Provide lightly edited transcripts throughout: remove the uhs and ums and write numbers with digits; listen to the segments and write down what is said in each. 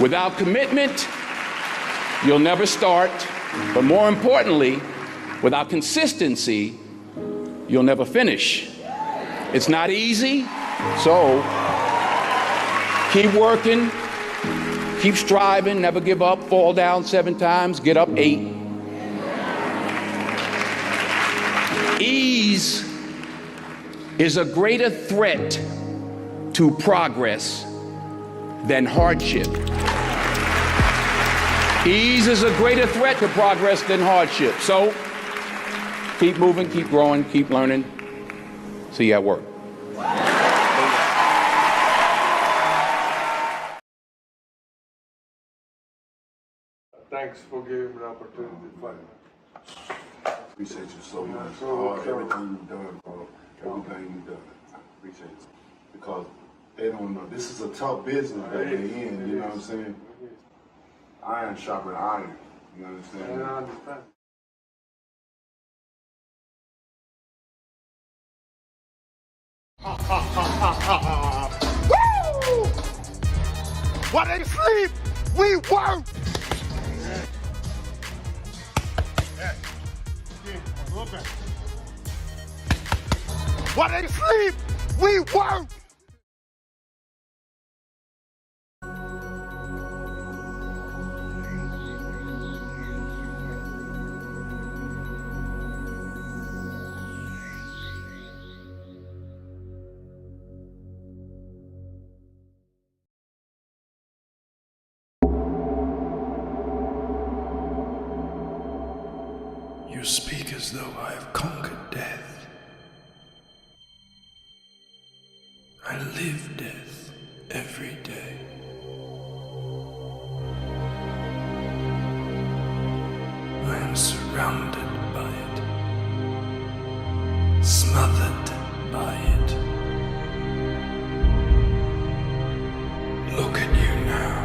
Without commitment, you'll never start. But more importantly, without consistency, you'll never finish. It's not easy, so keep working, keep striving, never give up, fall down 7 times, get up 8. Ease is a greater threat to progress than hardship. Ease is a greater threat to progress than hardship. So keep moving, keep growing, keep learning. See you at work. Thanks for giving me the opportunity to fight. Appreciate you so much for everything you've done, bro. Everything you've done. I appreciate it. Because they don't know. This is a tough business that they're in, you know what I'm saying? Iron sharper than iron. You understand? I understand. Woo! While they sleep, we work. While they sleep, we work. You speak as though I have conquered death. I live death every day. I am surrounded by it, smothered by it. Look at you now.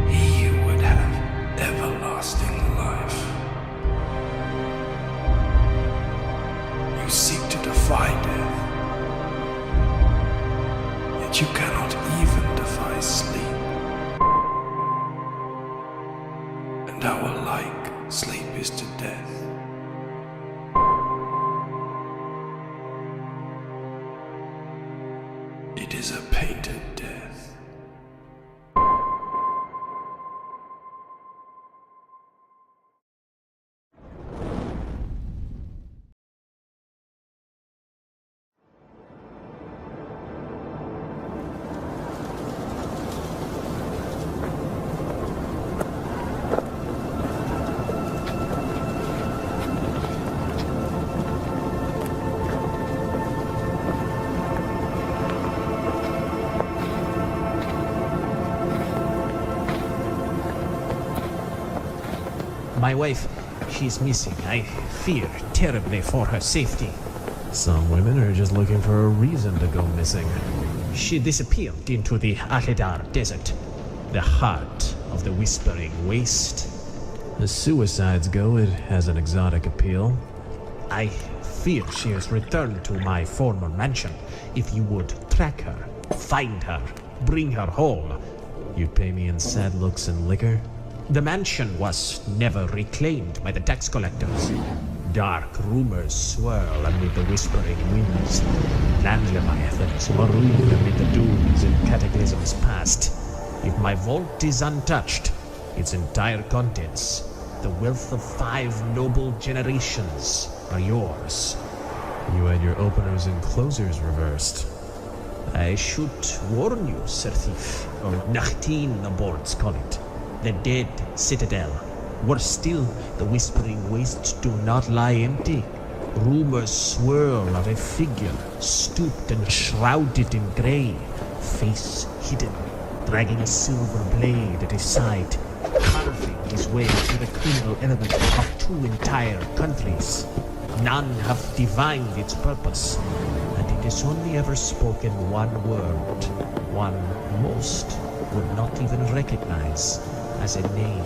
He would have everlasting life. You seek to defy death, yet you cannot even defy sleep. And our like sleep is to death. It is a painted death. My wife, she's missing. I fear terribly for her safety. Some women are just looking for a reason to go missing. She disappeared into the Ahedar Desert, the heart of the Whispering Waste. As suicides go, it has an exotic appeal. I fear she has returned to my former mansion. If you would track her, find her, bring her home. You'd pay me in sad looks and liquor? The mansion was never reclaimed by the tax collectors. Dark rumors swirl amid the whispering winds. Land leviathans maroon amid the dunes and cataclysms past. If my vault is untouched, its entire contents, the wealth of 5 noble generations, are yours. You had your openers and closers reversed. I should warn you, Sir Thief, or Nachtin the boards call it. The dead citadel. Worse still, the Whispering Wastes do not lie empty. Rumors swirl of a figure, stooped and shrouded in grey, face hidden, dragging a silver blade at his side, carving his way through the criminal element of 2 entire countries. None have divined its purpose, and it has only ever spoken one word, one most would not even recognize as a name.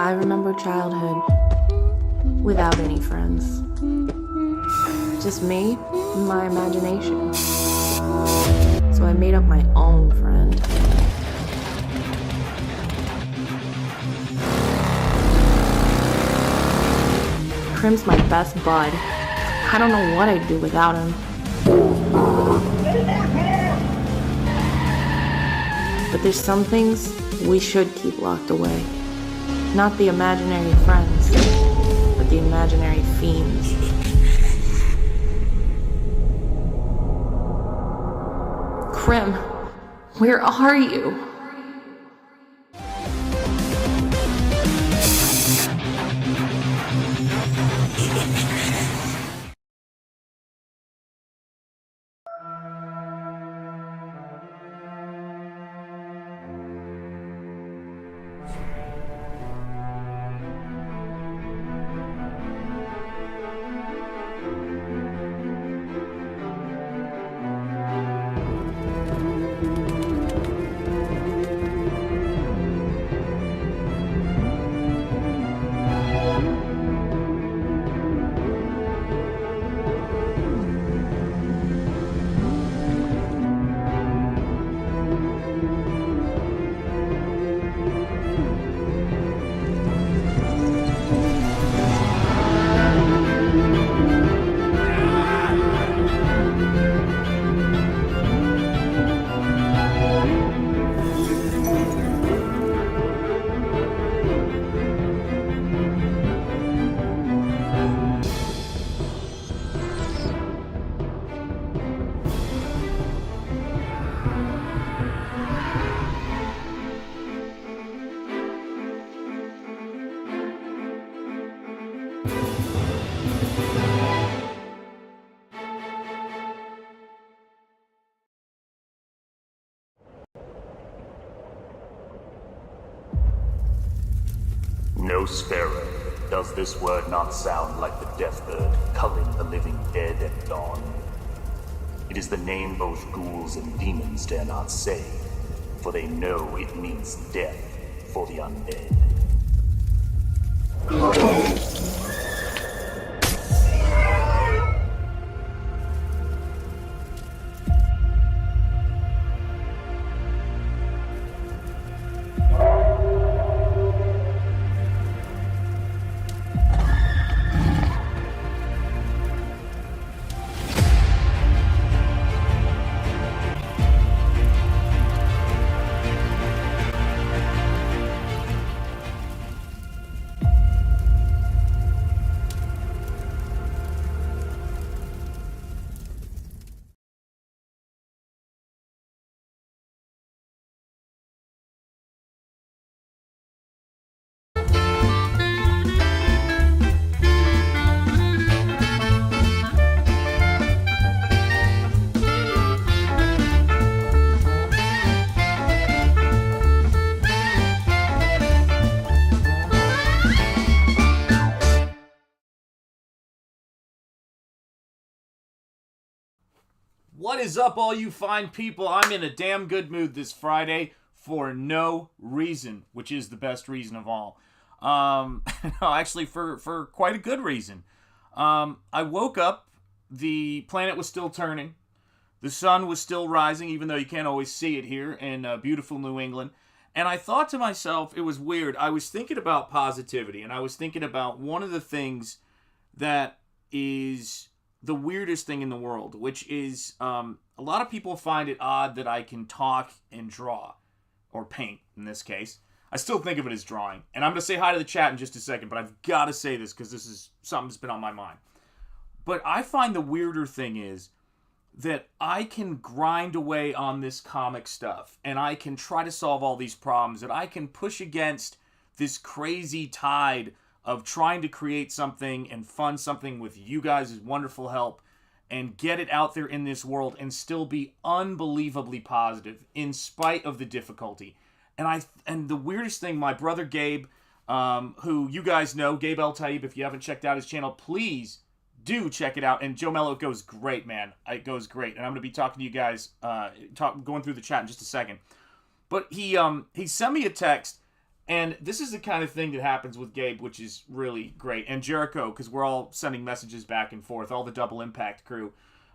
I remember childhood without any friends. Just me and my imagination. So I made up my own friend. Crim's my best bud. I don't know what I'd do without him. But there's some things we should keep locked away. Not the imaginary friends, but the imaginary fiends. Crim, where are you? Nosfero. Does this word not sound like the death bird culling the living dead at dawn? It is the name both ghouls and demons dare not say, for they know it means death for the undead. What is up, all you fine people? I'm in a damn good mood this Friday for no reason, which is the best reason of all. No, actually, for quite a good reason. I woke up, the planet was still turning, the sun was still rising, even though you can't always see it here in beautiful New England. And I thought to myself, it was weird. I was thinking about positivity, and I was thinking about one of the things that is the weirdest thing in the world, which is a lot of people find it odd that I can talk and draw, or paint in this case. I still think of it as drawing. And I'm going to say hi to the chat in just a second, but I've got to say this because this is something that's been on my mind. But I find the weirder thing is that I can grind away on this comic stuff, and I can try to solve all these problems, and I can push against this crazy tide of trying to create something and fund something with you guys' wonderful help and get it out there in this world and still be unbelievably positive in spite of the difficulty. And the weirdest thing, my brother Gabe, who you guys know, Gabe El Taib, if you haven't checked out his channel, please do check it out. And Joe Mello, it goes great, man. It goes great. And I'm going to be talking to you guys, going through the chat in just a second. But he sent me a text, And this is the kind of thing that happens with Gabe, which is really great. And Jericho, because we're all sending messages back and forth, all the Double Impact crew.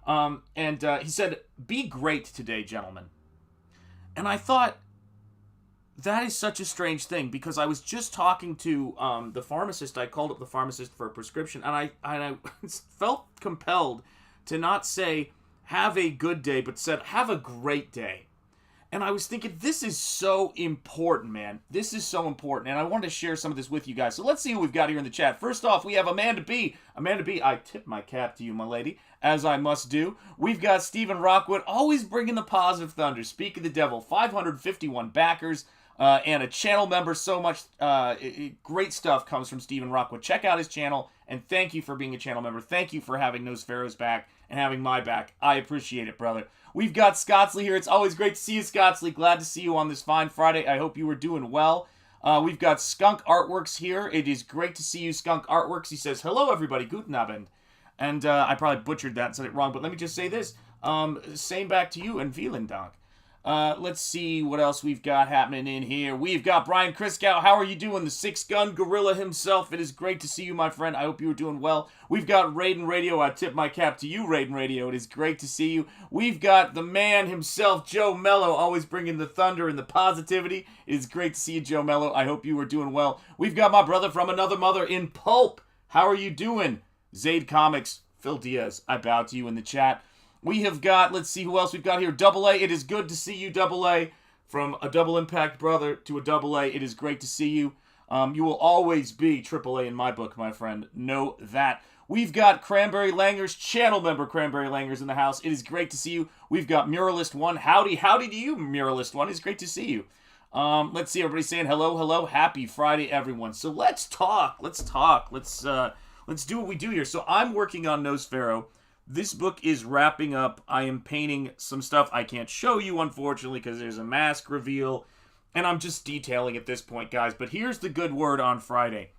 And he said, "Be great today, gentlemen." And I thought, that is such a strange thing, because I was just talking to the pharmacist. I called up the pharmacist for a prescription, and I felt compelled to not say, "have a good day," but said, "have a great day." And I was thinking, this is so important, man. This is so important. And I wanted to share some of this with you guys. So let's see who we've got here in the chat. First off, we have Amanda B. Amanda B, I tip my cap to you, my lady, as I must do. We've got Stephen Rockwood, always bringing the positive thunder. Speak of the devil, 551 backers. And a channel member. So much great stuff comes from Stephen Rockwood. Check out his channel, and thank you for being a channel member. Thank you for having Nosfero's back and having my back. I appreciate it, brother. We've got Scottsley here. It's always great to see you, Scottsley. Glad to see you on this fine Friday. I hope you were doing well. We've got Skunk Artworks here. It is great to see you, Skunk Artworks. He says, "Hello, everybody. Guten Abend." And I probably butchered that and said it wrong, but let me just say this. Same back to you, and vielen Dank. Let's see what else we've got happening in here. We've got Brian Kriskow. How are you doing? The six-gun gorilla himself. It is great to see you, my friend. I hope you are doing well. We've got Raiden Radio. I tip my cap to you, Raiden Radio. It is great to see you. We've got the man himself, Joe Mello, always bringing the thunder and the positivity. It is great to see you, Joe Mello. I hope you are doing well. We've got my brother from another mother in Pulp. How are you doing? Zaid Comics. Phil Diaz, I bow to you in the chat. We have got, let's see who else we've got here. Double A, it is good to see you, Double A. From a Double Impact brother to a Double A, it is great to see you. You will always be Triple A in my book, my friend. Know that. We've got Cranberry Langers, channel member Cranberry Langers in the house. It is great to see you. We've got Muralist 1. Howdy to you, Muralist 1. It's great to see you. Let's see, everybody saying hello, hello. Happy Friday, everyone. So let's talk. Let's do what we do here. So I'm working on Nosfero. This book is wrapping up. I am painting some stuff I can't show you, unfortunately, because there's a mask reveal, and I'm just detailing at this point, guys. But here's the good word on Friday.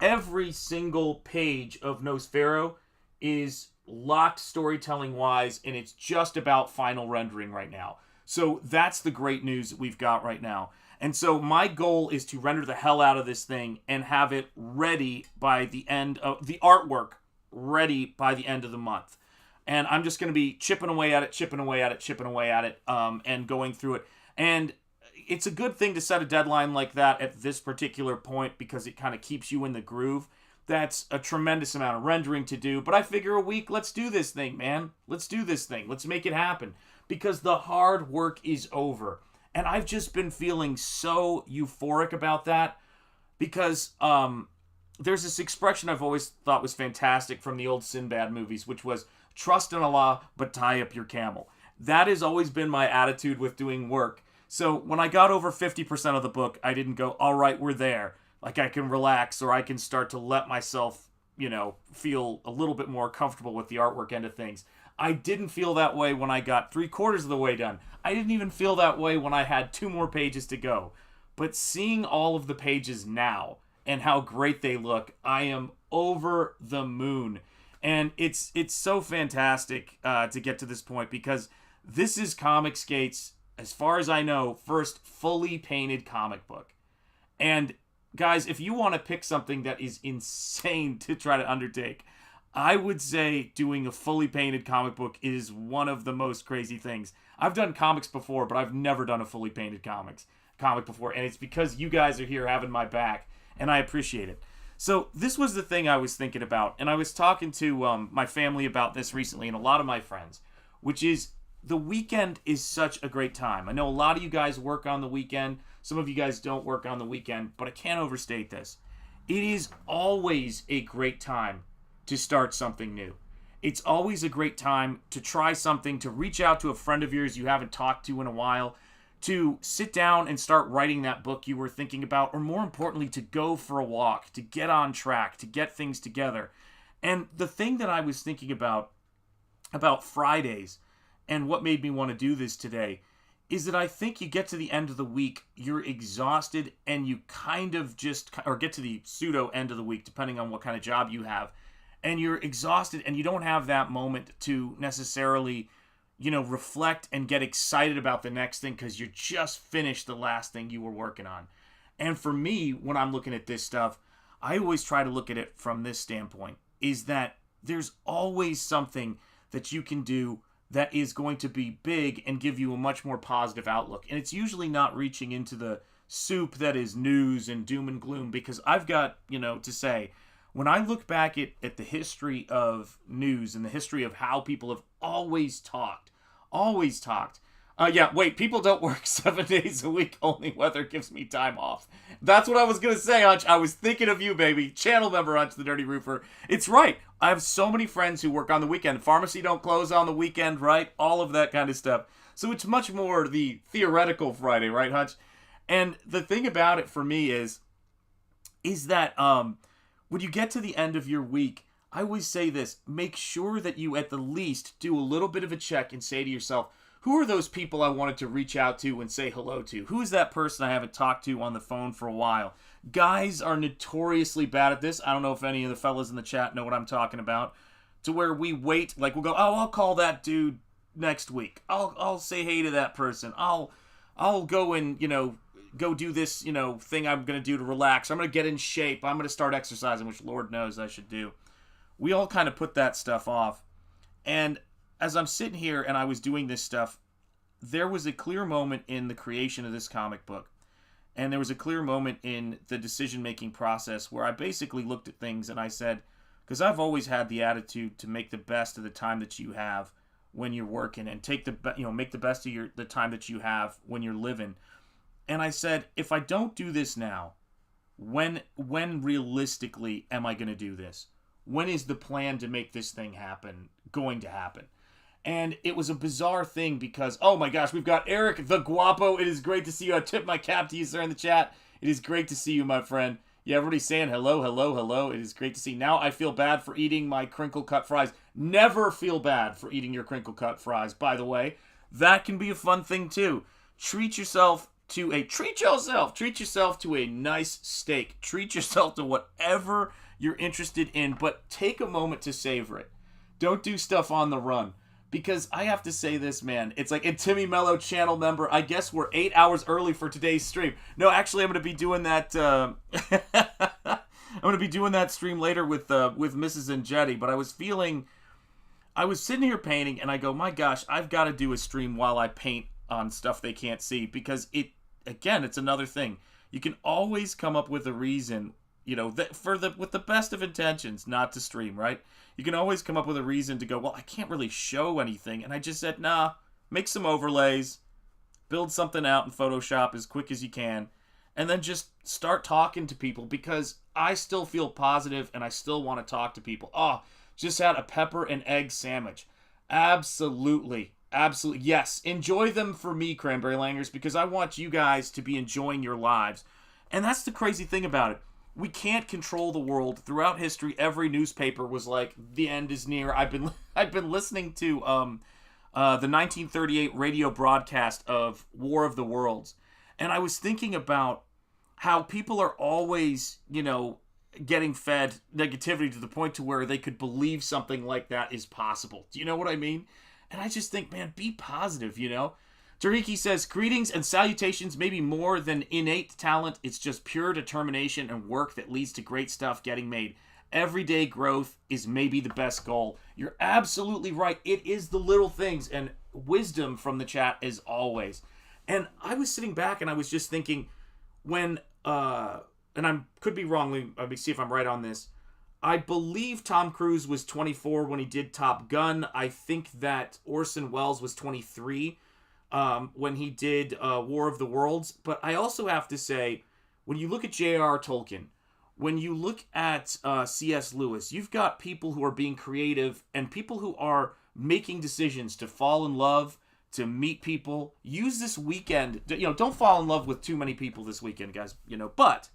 Every single page of Nosfero is locked storytelling-wise, and it's just about final rendering right now. So that's the great news that we've got right now. And so my goal is to render the hell out of this thing and have it ready by the end of the artwork, ready by the end of the month. And I'm just going to be chipping away at it, and going through it. And it's a good thing to set a deadline like that at this particular point, because it kind of keeps you in the groove. That's a tremendous amount of rendering to do. But I figure a week, let's do this thing, man. Let's do this thing. Let's make it happen. Because the hard work is over. And I've just been feeling so euphoric about that. Because there's this expression I've always thought was fantastic from the old Sinbad movies, which was, trust in Allah, but tie up your camel. That has always been my attitude with doing work. So when I got over 50% of the book, I didn't go, all right, we're there. Like, I can relax, or I can start to let myself, feel a little bit more comfortable with the artwork end of things. I didn't feel that way when I got 3/4 of the way done. I didn't even feel that way when I had 2 more pages to go. But seeing all of the pages now and how great they look, I am over the moon. And it's so fantastic to get to this point, because this is Comicsgate's, as far as I know, first fully painted comic book. And guys, if you want to pick something that is insane to try to undertake, I would say doing a fully painted comic book is one of the most crazy things. I've done comics before, but I've never done a fully painted comic before. And it's because you guys are here having my back, and I appreciate it. So this was the thing I was thinking about, and I was talking to my family about this recently, and a lot of my friends, which is the weekend is such a great time. I know a lot of you guys work on the weekend. Some of you guys don't work on the weekend, but I can't overstate this. It is always a great time to start something new. It's always a great time to try something, to reach out to a friend of yours you haven't talked to in a while, to sit down and start writing that book you were thinking about, or more importantly, to go for a walk, to get on track, to get things together. And the thing that I was thinking about Fridays, and what made me want to do this today, is that I think you get to the end of the week, you're exhausted, and you kind of just, or get to the pseudo end of the week, depending on what kind of job you have, and you're exhausted, and you don't have that moment to necessarily reflect and get excited about the next thing, because you just finished the last thing you were working on. And for me, when I'm looking at this stuff, I always try to look at it from this standpoint, is that there's always something that you can do that is going to be big and give you a much more positive outlook. And it's usually not reaching into the soup that is news and doom and gloom, because I've got, to say, when I look back at the history of news and the history of how people have always talked, people don't work 7 days a week, only weather gives me time off. That's what I was going to say, Hunch. I was thinking of you, baby. Channel member Hunch, the Dirty Roofer. It's right. I have so many friends who work on the weekend. Pharmacy don't close on the weekend, right? All of that kind of stuff. So it's much more the theoretical Friday, right, Hunch? And the thing about it for me is that when you get to the end of your week, I always say this, make sure that you at the least do a little bit of a check and say to yourself, who are those people I wanted to reach out to and say hello to? Who is that person I haven't talked to on the phone for a while? Guys are notoriously bad at this. I don't know if any of the fellas in the chat know what I'm talking about. To where we wait, like we'll go, oh, I'll call that dude next week. I'll say hey to that person. I'll go and, go do this, thing I'm going to do to relax. I'm going to get in shape. I'm going to start exercising, which Lord knows I should do. We all kind of put that stuff off. And as I'm sitting here and I was doing this stuff, there was a clear moment in the creation of this comic book. And there was a clear moment in the decision-making process where I basically looked at things and I said, because I've always had the attitude to make the best of the time that you have when you're working, and make the best of the time that you have when you're living. And I said, if I don't do this now, when realistically am I going to do this? When is the plan to make this thing happen going to happen? And it was a bizarre thing because, oh my gosh, we've got Eric the Guapo. It is great to see you. I tip my cap to you, sir, in the chat. It is great to see you, my friend. Yeah, everybody's saying hello, hello, hello. It is great to see. Now I feel bad for eating my crinkle cut fries. Never feel bad for eating your crinkle cut fries, by the way. That can be a fun thing too. Treat yourself to a nice steak. Treat yourself to whatever you're interested in, but take a moment to savor it. Don't do stuff on the run. Because I have to say this, man. It's like, and Timmy Mello channel member, I guess we're 8 hours early for today's stream. No, actually, I'm going to be doing that. I'm going to be doing that stream later with Mrs. Enjeti. But I was sitting here painting, and I go, my gosh, I've got to do a stream while I paint on stuff they can't see. Because it's another thing. You can always come up with a reason, with the best of intentions not to stream, right? You can always come up with a reason to go, well, I can't really show anything. And I just said, nah, make some overlays, build something out in Photoshop as quick as you can, and then just start talking to people, because I still feel positive and I still want to talk to people. Oh, just had a pepper and egg sandwich. Absolutely. Absolutely. Yes. Enjoy them for me, Cranberry Langers, because I want you guys to be enjoying your lives. And that's the crazy thing about it. We can't control the world. Throughout history, every newspaper was like, the end is near. I've been listening to the 1938 radio broadcast of War of the Worlds, and I was thinking about how people are always, getting fed negativity to the point to where they could believe something like that is possible. Do you know what I mean? And I just think, man, be positive, Tariki says, greetings and salutations may be more than innate talent. It's just pure determination and work that leads to great stuff getting made. Everyday growth is maybe the best goal. You're absolutely right. It is the little things, and wisdom from the chat as always. And I was sitting back and I was just thinking when, and I could be wrong. Let me see if I'm right on this. I believe Tom Cruise was 24 when he did Top Gun. I think that Orson Welles was 23. When he did War of the Worlds. But I also have to say, when you look at J.R.R. Tolkien, when you look at C.S. Lewis, you've got people who are being creative and people who are making decisions to fall in love, to meet people. Use this weekend. Don't fall in love with too many people this weekend, guys. But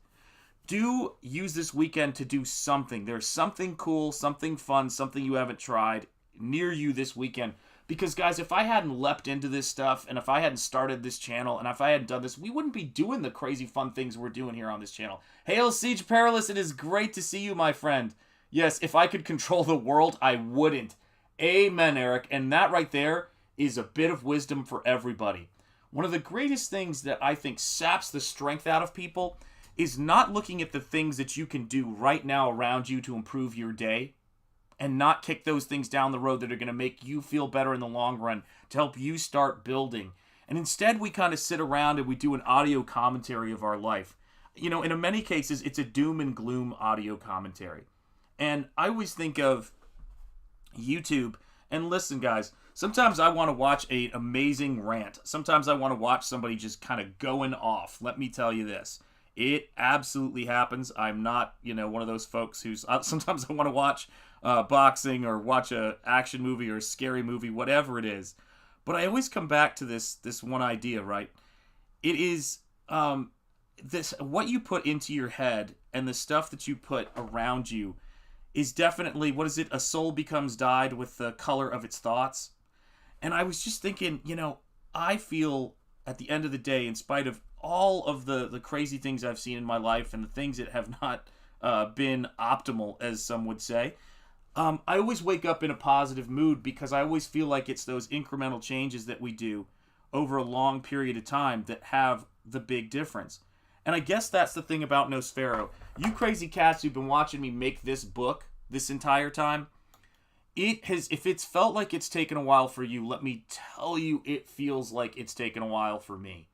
do use this weekend to do something. There's something cool, something fun, something you haven't tried near you this weekend. Because, guys, if I hadn't leapt into this stuff, and if I hadn't started this channel, and if I hadn't done this, we wouldn't be doing the crazy fun things we're doing here on this channel. Hail Siege Perilous, it is great to see you, my friend. Yes, if I could control the world, I wouldn't. Amen, Eric. And that right there is a bit of wisdom for everybody. One of the greatest things that I think saps the strength out of people is not looking at the things that you can do right now around you to improve your day, and not kick those things down the road that are going to make you feel better in the long run to help you start building. And instead, we kind of sit around and we do an audio commentary of our life. You know, in many cases, it's a doom and gloom audio commentary. And I always think of YouTube, and listen, guys, sometimes I want to watch an amazing rant. Sometimes I want to watch somebody just kind of going off. Let me tell you this. It absolutely happens. I'm not, one of those folks who's... sometimes I want to watch boxing or watch a action movie or a scary movie, whatever it is. But I always come back to this one idea, right? It is this what you put into your head and the stuff that you put around you is definitely, what is it? A soul becomes dyed with the color of its thoughts. And I was just thinking, I feel at the end of the day, in spite of all of the crazy things I've seen in my life and the things that have not been optimal, as some would say, I always wake up in a positive mood because I always feel like it's those incremental changes that we do over a long period of time that have the big difference. And I guess that's the thing about Nosfero. You crazy cats who've been watching me make this book this entire time, if it's felt like it's taken a while for you, let me tell you, it feels like it's taken a while for me.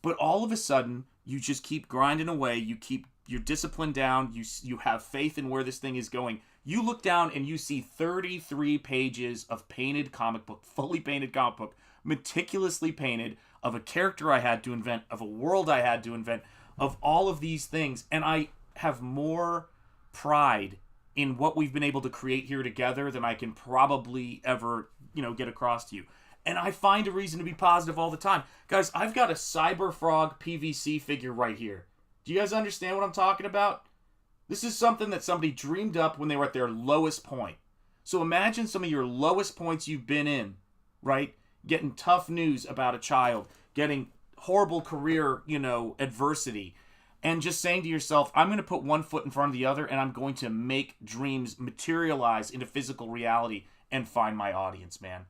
But all of a sudden, you just keep grinding away, you keep your discipline down, you have faith in where this thing is going. You look down and you see 33 pages of painted comic book, fully painted comic book, meticulously painted, of a character I had to invent, of a world I had to invent, of all of these things. And I have more pride in what we've been able to create here together than I can probably ever, get across to you. And I find a reason to be positive all the time. Guys, I've got a Cyber Frog PVC figure right here. Do you guys understand what I'm talking about? This is something that somebody dreamed up when they were at their lowest point. So imagine some of your lowest points you've been in, right? Getting tough news about a child, getting horrible career, adversity, and just saying to yourself, I'm going to put one foot in front of the other and I'm going to make dreams materialize into physical reality and find my audience, man.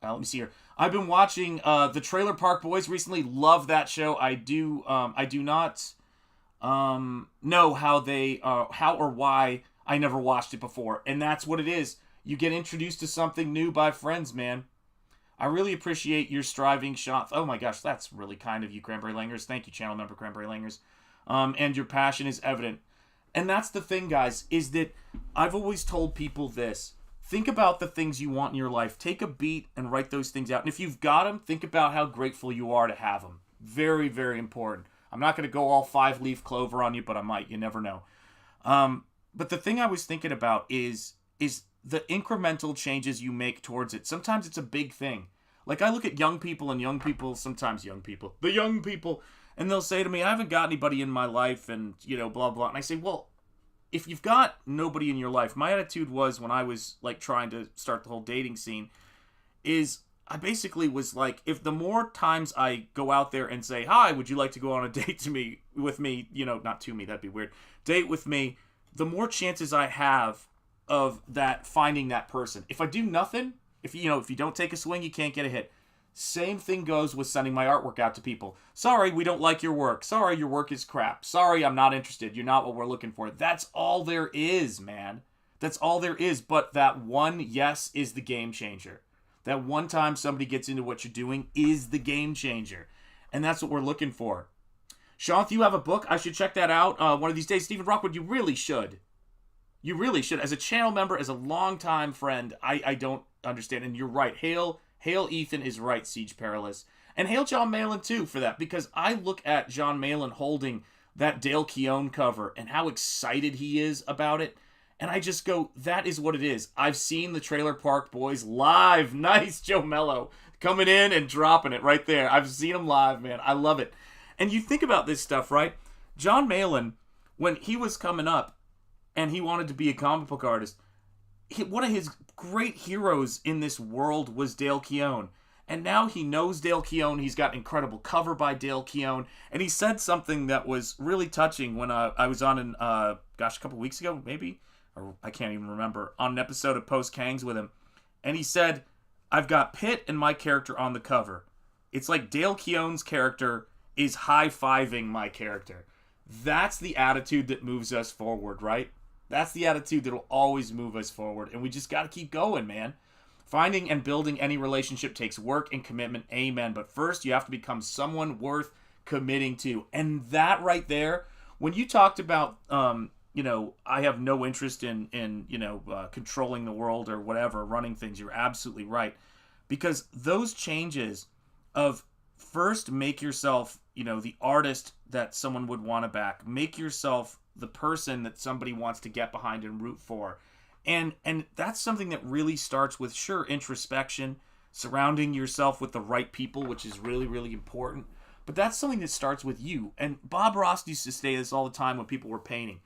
Let me see here. I've been watching the Trailer Park Boys recently. Love that show. I do not know how or why I never watched it before. And that's what it is. You get introduced to something new by friends, man. I really appreciate your striving, Shanth. Oh my gosh, that's really kind of you, Cranberry Langers. Thank you, channel member Cranberry Langers. And your passion is evident. And that's the thing, guys, is that I've always told people this. Think about the things you want in your life. Take a beat and write those things out. And if you've got them, think about how grateful you are to have them. Very, very important. I'm not going to go all 5-leaf clover on you, but I might. You never know. But the thing I was thinking about is the incremental changes you make towards it. Sometimes it's a big thing. Like I look at young people, and the young people, and they'll say to me, I haven't got anybody in my life, and, blah, blah. And I say, well, if you've got nobody in your life, my attitude was when I was, like, trying to start the whole dating scene, is I basically was like, if the more times I go out there and say, hi, would you like to go on a date with me, not to me, that'd be weird, date with me, the more chances I have of that finding that person. If I do nothing, if you don't take a swing, you can't get a hit. Same thing goes with sending my artwork out to people. Sorry, we don't like your work. Sorry, your work is crap. Sorry, I'm not interested. You're not what we're looking for. That's all there is, man. That's all there is. But that one yes is the game changer. That one time somebody gets into what you're doing is the game changer. And that's what we're looking for. Shanth, you have a book. I should check that out one of these days. Stephen Rockwood, you really should. You really should. As a channel member, as a longtime friend, I don't understand. And you're right. Hail Ethan is right, Siege Perilous. And hail John Malin, too, for that. Because I look at John Malin holding that Dale Keown cover and how excited he is about it. And I just go, that is what it is. I've seen the Trailer Park Boys live. Nice, Joe Mello. Coming in and dropping it right there. I've seen them live, man. I love it. And you think about this stuff, right? John Malin, when he was coming up and he wanted to be a comic book artist, one of his great heroes in this world was Dale Keown. And now he knows Dale Keown. He's got an incredible cover by Dale Keown. And he said something that was really touching when I was on, a couple weeks ago, maybe? Or I can't even remember. On an episode of Post Kangs with him. And he said, I've got Pitt and my character on the cover. It's like Dale Keown's character is high-fiving my character. That's the attitude that moves us forward, right? That's the attitude that will always move us forward. And we just got to keep going, man. Finding and building any relationship takes work and commitment. Amen. But first, you have to become someone worth committing to. And that right there, when you talked about, I have no interest in controlling the world or whatever, running things, you're absolutely right. Because those changes of first make yourself, the artist that someone would want to back. Make yourself the person that somebody wants to get behind and root for. And that's something that really starts with, sure, introspection, surrounding yourself with the right people, which is really, really important. But that's something that starts with you. And Bob Ross used to say this all the time when people were painting.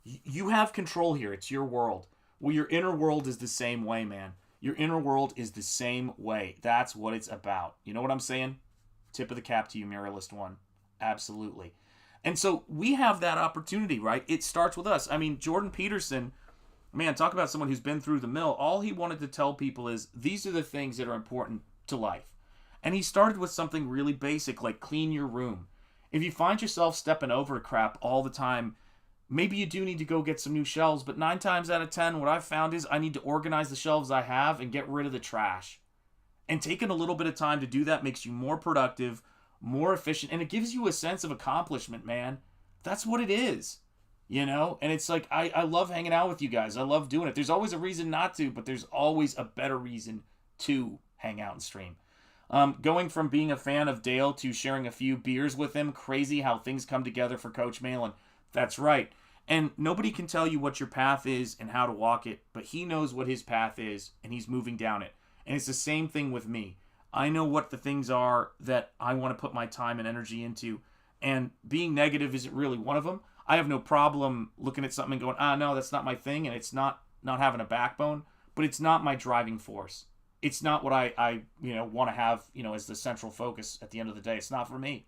You have control here. It's your world. Well, your inner world is the same way, man. Your inner world is the same way. That's what it's about. You know what I'm saying? Tip of the cap to you, Muralist One. Absolutely. And so we have that opportunity, right? It starts with us. I mean, Jordan Peterson, man, talk about someone who's been through the mill. All he wanted to tell people is these are the things that are important to life. And he started with something really basic, like clean your room. If you find yourself stepping over crap all the time, maybe you do need to go get some new shelves, but 9 times out of 10, what I've found is I need to organize the shelves I have and get rid of the trash. And taking a little bit of time to do that makes you more productive, more efficient, and it gives you a sense of accomplishment, man. That's what it is, And it's like, I love hanging out with you guys. I love doing it. There's always a reason not to, but there's always a better reason to hang out and stream. Going from being a fan of Dale to sharing a few beers with him, crazy how things come together for Coach Malin. That's right. And nobody can tell you what your path is and how to walk it, but he knows what his path is, and he's moving down it. And it's the same thing with me. I know what the things are that I want to put my time and energy into, and being negative isn't really one of them. I have no problem looking at something and going, no, that's not my thing, and it's not having a backbone, but it's not my driving force. It's not what I want to have, as the central focus at the end of the day. It's not for me.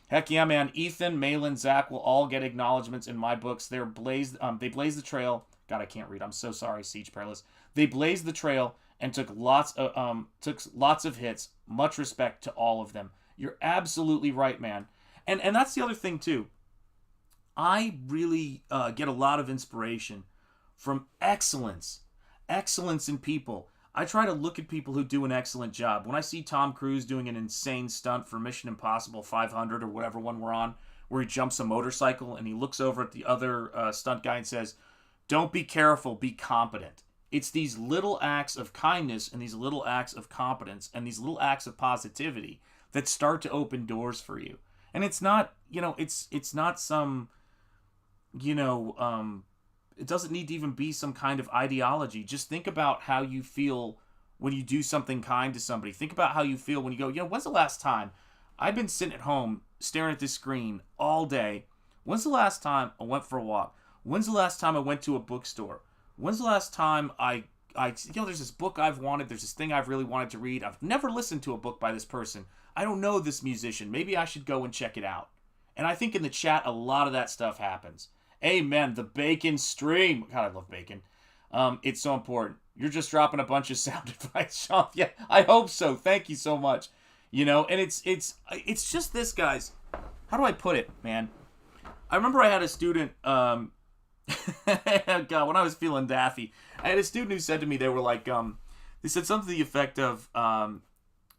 Heck yeah, man. Ethan, Malin, Zach will all get acknowledgments in my books. They blaze the trail. God, I can't read. I'm so sorry, Siege Perilous. They blazed the trail and took lots of hits. Much respect to all of them. You're absolutely right, man. And that's the other thing too. I really get a lot of inspiration from excellence in people. I try to look at people who do an excellent job. When I see Tom Cruise doing an insane stunt for Mission Impossible 500 or whatever one we're on, where he jumps a motorcycle and he looks over at the other stunt guy and says, "Don't be careful, be competent." It's these little acts of kindness and these little acts of competence and these little acts of positivity that start to open doors for you. And it's not, it's not some, it doesn't need to even be some kind of ideology. Just think about how you feel when you do something kind to somebody. Think about how you feel when you go, when's the last time I've been sitting at home staring at this screen all day? When's the last time I went for a walk? When's the last time I went to a bookstore? When's the last time I there's this book I've wanted, there's this thing I've really wanted to read. I've never listened to a book by this person. I don't know this musician. Maybe I should go and check it out. And I think in the chat, a lot of that stuff happens. Amen. The bacon stream. God, I love bacon. It's so important. You're just dropping a bunch of sound advice, Sean. Yeah, I hope so. Thank you so much. And it's just this, guys. How do I put it, man? I remember I had a student, God, when I was feeling daffy, I had a student who said to me, they were like, they said something to the effect of,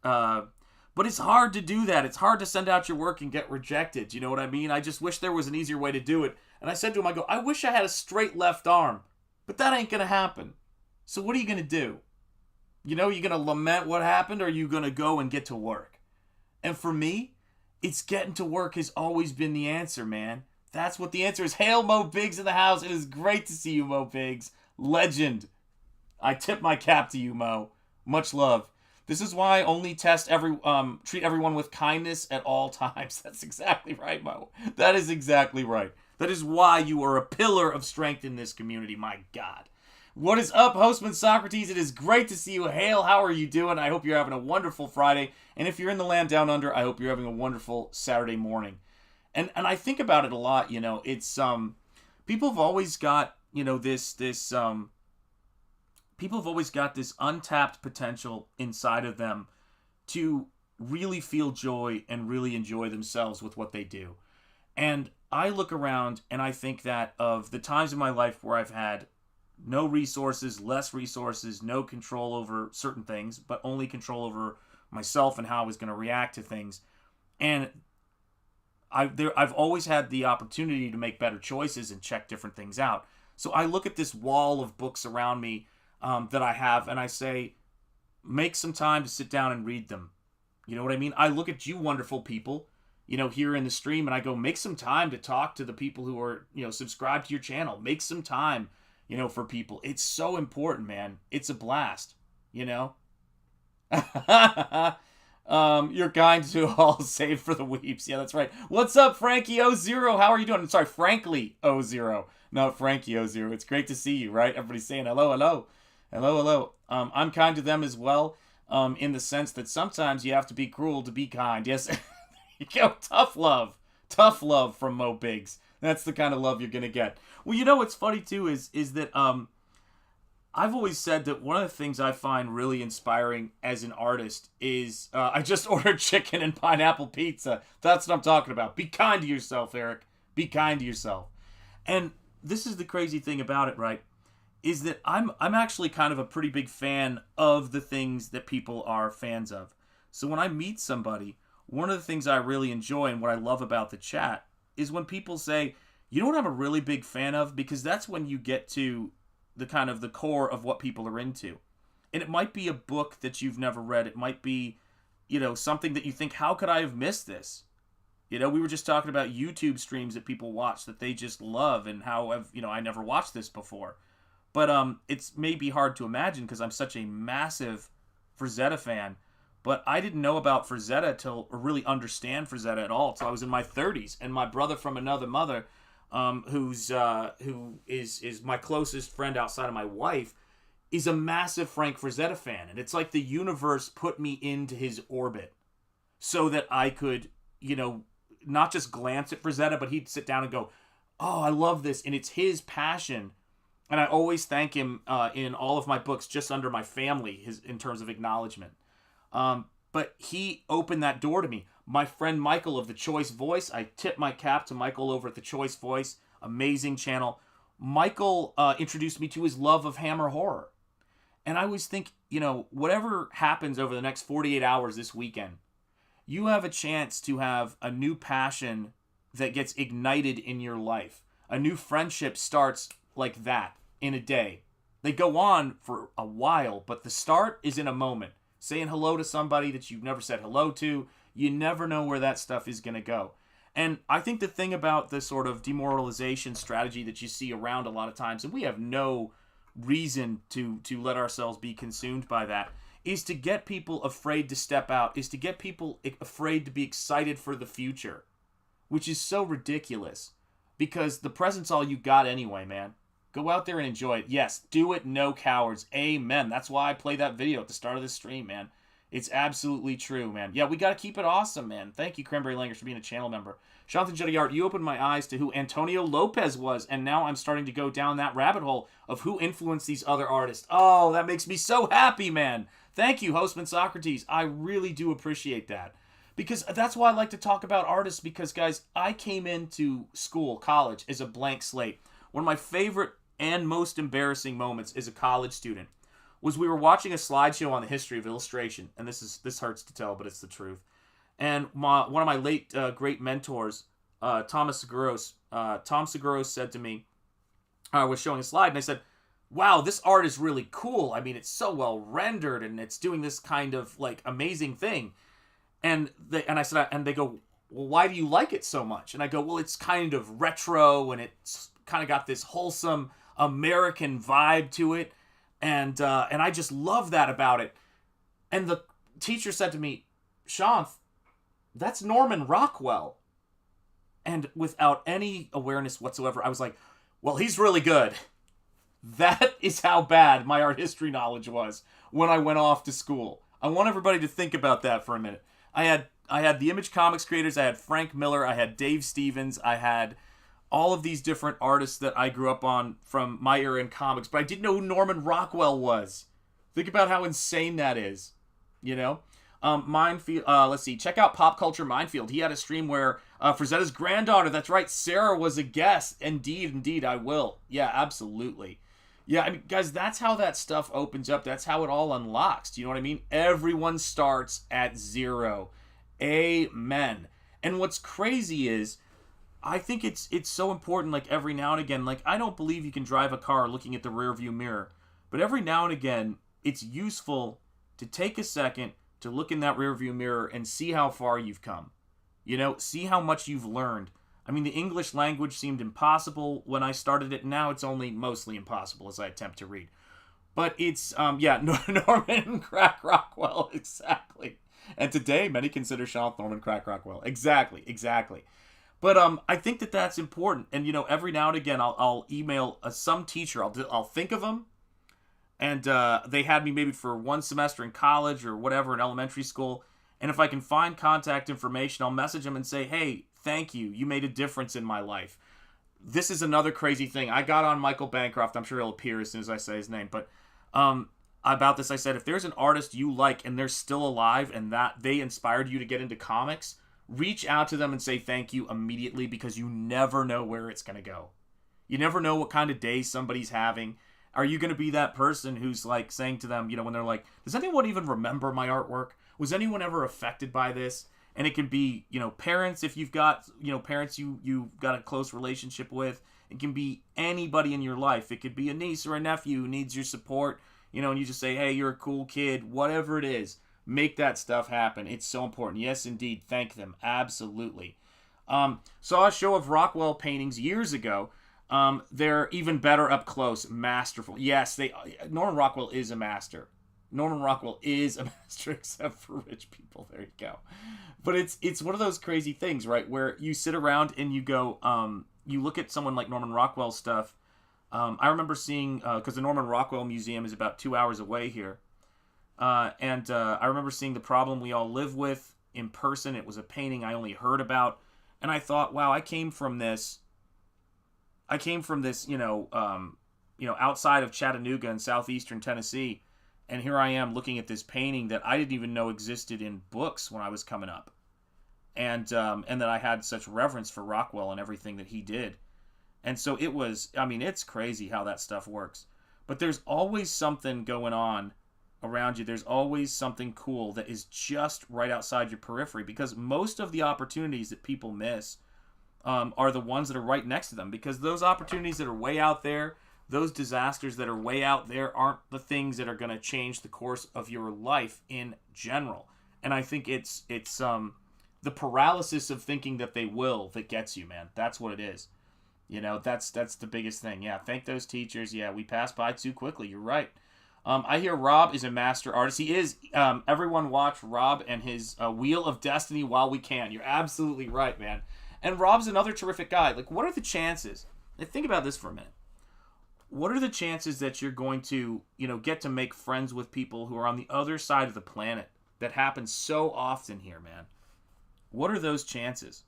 but it's hard to do that. It's hard to send out your work and get rejected. You know what I mean? I just wish there was an easier way to do it. And I said to him, I wish I had a straight left arm, but that ain't going to happen. So what are you going to do? You going to lament what happened, or are you going to go and get to work? And for me, it's getting to work has always been the answer, man. That's what the answer is. Hail Mo Biggs in the house. It is great to see you, Mo Biggs. Legend. I tip my cap to you, Mo. Much love. This is why I only treat everyone with kindness at all times. That's exactly right, Mo. That is exactly right. That is why you are a pillar of strength in this community, my God. What is up, Hostman Socrates? It is great to see you. Hail, how are you doing? I hope you're having a wonderful Friday. And if you're in the land down under, I hope you're having a wonderful Saturday morning. And I think about it a lot, it's people have always got, people have always got this untapped potential inside of them to really feel joy and really enjoy themselves with what they do. And I look around and I think that of the times in my life where I've had no resources, less resources, no control over certain things, but only control over myself and how I was going to react to things. And I've always had the opportunity to make better choices and check different things out. So I look at this wall of books around me that I have, and I say, make some time to sit down and read them. You know what I mean? I look at you wonderful people, here in the stream, and I go, make some time to talk to the people who are, subscribed to your channel. Make some time, for people. It's so important, man. It's a blast, You're kind to all, save for the weeps. Yeah, that's right. What's up, Frankie O0? How are you doing? I'm sorry, Frankly O0, not Frankie O0. It's great to see you, right? Everybody's saying hello, hello. Hello, hello. I'm kind to them as well, in the sense that sometimes you have to be cruel to be kind. Yes, there you go. Tough love. Tough love from Mo Biggs. That's the kind of love you're going to get. Well, what's funny, too, is that I've always said that one of the things I find really inspiring as an artist is I just ordered chicken and pineapple pizza. That's what I'm talking about. Be kind to yourself, Eric. Be kind to yourself. And this is the crazy thing about it, right? Is that I'm actually kind of a pretty big fan of the things that people are fans of. So when I meet somebody, one of the things I really enjoy and what I love about the chat is when people say, you know what I'm a really big fan of? Because that's when you get to the kind of the core of what people are into. And it might be a book that you've never read. It might be, something that you think, how could I have missed this? We were just talking about YouTube streams that people watch that they just love and how, I never watched this before. But it's maybe hard to imagine because I'm such a massive Frazetta fan. But I didn't know about Frazetta or really understand Frazetta at all until I was in my 30s. And my brother from another mother, who is my closest friend outside of my wife, is a massive Frank Frazetta fan. And it's like the universe put me into his orbit so that I could, not just glance at Frazetta, but he'd sit down and go, oh, I love this. And it's his passion. And I always thank him in all of my books just under my family in terms of acknowledgement. But he opened that door to me. My friend Michael of The Choice Voice, I tip my cap to Michael over at The Choice Voice. Amazing channel. Michael introduced me to his love of Hammer horror. And I always think, whatever happens over the next 48 hours this weekend, you have a chance to have a new passion that gets ignited in your life. A new friendship starts like that in a day. They go on for a while, but the start is in a moment. Saying hello to somebody that you've never said hello to, you never know where that stuff is going to go. And I think the thing about the sort of demoralization strategy that you see around a lot of times, and we have no reason to let ourselves be consumed by that, is to get people afraid to step out, is to get people afraid to be excited for the future, which is so ridiculous because the present's all you got anyway, man. Go out there and enjoy it. Yes, do it, no cowards. Amen. That's why I played that video at the start of this stream, man. It's absolutely true, man. Yeah, we got to keep it awesome, man. Thank you, Cranberry Langers, for being a channel member. Shanth Enjeti Art, you opened my eyes to who Antonio Lopez was, and now I'm starting to go down that rabbit hole of who influenced these other artists. Oh, that makes me so happy, man. Thank you, Hostman Socrates. I really do appreciate that. Because that's why I like to talk about artists, because, guys, I came into school, college, as a blank slate. One of my favorite and most embarrassing moments as a college student was we were watching a slideshow on the history of illustration, and this hurts to tell, but it's the truth. And one of my late great mentors, Tom Seguros said to me, I was showing a slide, and I said, wow, this art is really cool. I mean, it's so well rendered, and it's doing this kind of like amazing thing. And they go, well, why do you like it so much? And I go, well, it's kind of retro, and it's kind of got this wholesome American vibe to it, and I just love that about it. And the teacher said to me, Shanth, that's Norman Rockwell. And without any awareness whatsoever, I was like, well, he's really good. That is how bad my art history knowledge was when I went off to school. I want everybody to think about that for a minute. I had the Image Comics creators, I had Frank Miller, I had Dave Stevens, I had all of these different artists that I grew up on from my era in comics, but I didn't know who Norman Rockwell was. Think about how insane that is, Minefield. Let's see. Check out Pop Culture Minefield. He had a stream where Frazetta's granddaughter, that's right, Sarah, was a guest. Indeed, I will. Yeah, absolutely. Yeah, I mean, guys, that's how that stuff opens up. That's how it all unlocks. Do you know what I mean? Everyone starts at 0. Amen. And what's crazy is, I think it's so important, like, every now and again, like, I don't believe you can drive a car looking at the rearview mirror, but every now and again, it's useful to take a second to look in that rearview mirror and see how far you've come. You know, see how much you've learned. I mean, the English language seemed impossible when I started it. Now it's only mostly impossible as I attempt to read. But it's, Norman Crack Rockwell, exactly. And today, many consider Shanth Norman Crack Rockwell. Exactly. But I think that that's important. And, you know, every now and again, I'll email some teacher. I'll think of them. And they had me maybe for one semester in college or whatever in elementary school. And if I can find contact information, I'll message them and say, hey, thank you. You made a difference in my life. This is another crazy thing. I got on Michael Bancroft. I'm sure he'll appear as soon as I say his name. But about this, I said, if there's an artist you like and they're still alive and that they inspired you to get into comics, reach out to them and say thank you immediately, because you never know where it's going to go. You never know what kind of day somebody's having. Are you going to be that person who's like saying to them, you know, when they're like, does anyone even remember my artwork? Was anyone ever affected by this? And it can be, you know, parents, if you've got, you know, parents you've got a close relationship with. It can be anybody in your life. It could be a niece or a nephew who needs your support, you know, and you just say, hey, you're a cool kid, whatever it is. Make that stuff happen. It's so important. Yes, indeed. Thank them. Absolutely. Saw a show of Rockwell paintings years ago. They're even better up close. Masterful. Yes, Norman Rockwell is a master. Norman Rockwell is a master, except for rich people. There you go. But it's one of those crazy things, right? Where you sit around and you go, you look at someone like Norman Rockwell's stuff. I remember seeing, because the Norman Rockwell Museum is about 2 hours away here. And I remember seeing The Problem We All Live With in person. It was a painting I only heard about. And I thought, wow, I came from this, you know, outside of Chattanooga in southeastern Tennessee. And here I am looking at this painting that I didn't even know existed in books when I was coming up. And that I had such reverence for Rockwell and everything that he did. And so it was, I mean, it's crazy how that stuff works. But there's always something going on around you. There's always something cool that is just right outside your periphery, because most of the opportunities that people miss are the ones that are right next to them, because those opportunities that are way out there, those disasters that are way out there, aren't the things that are going to change the course of your life in general. And I think it's the paralysis of thinking that they will that gets you, man. That's what it is. You know, that's the biggest thing. Yeah, thank those teachers. Yeah, we passed by too quickly. You're right. I hear Rob is a master artist. He is. Everyone watch Rob and his Wheel of Destiny while we can. You're absolutely right, man. And Rob's another terrific guy. Like, what are the chances? Now, think about this for a minute. What are the chances that you're going to, you know, get to make friends with people who are on the other side of the planet? That happens so often here, man. What are those chances?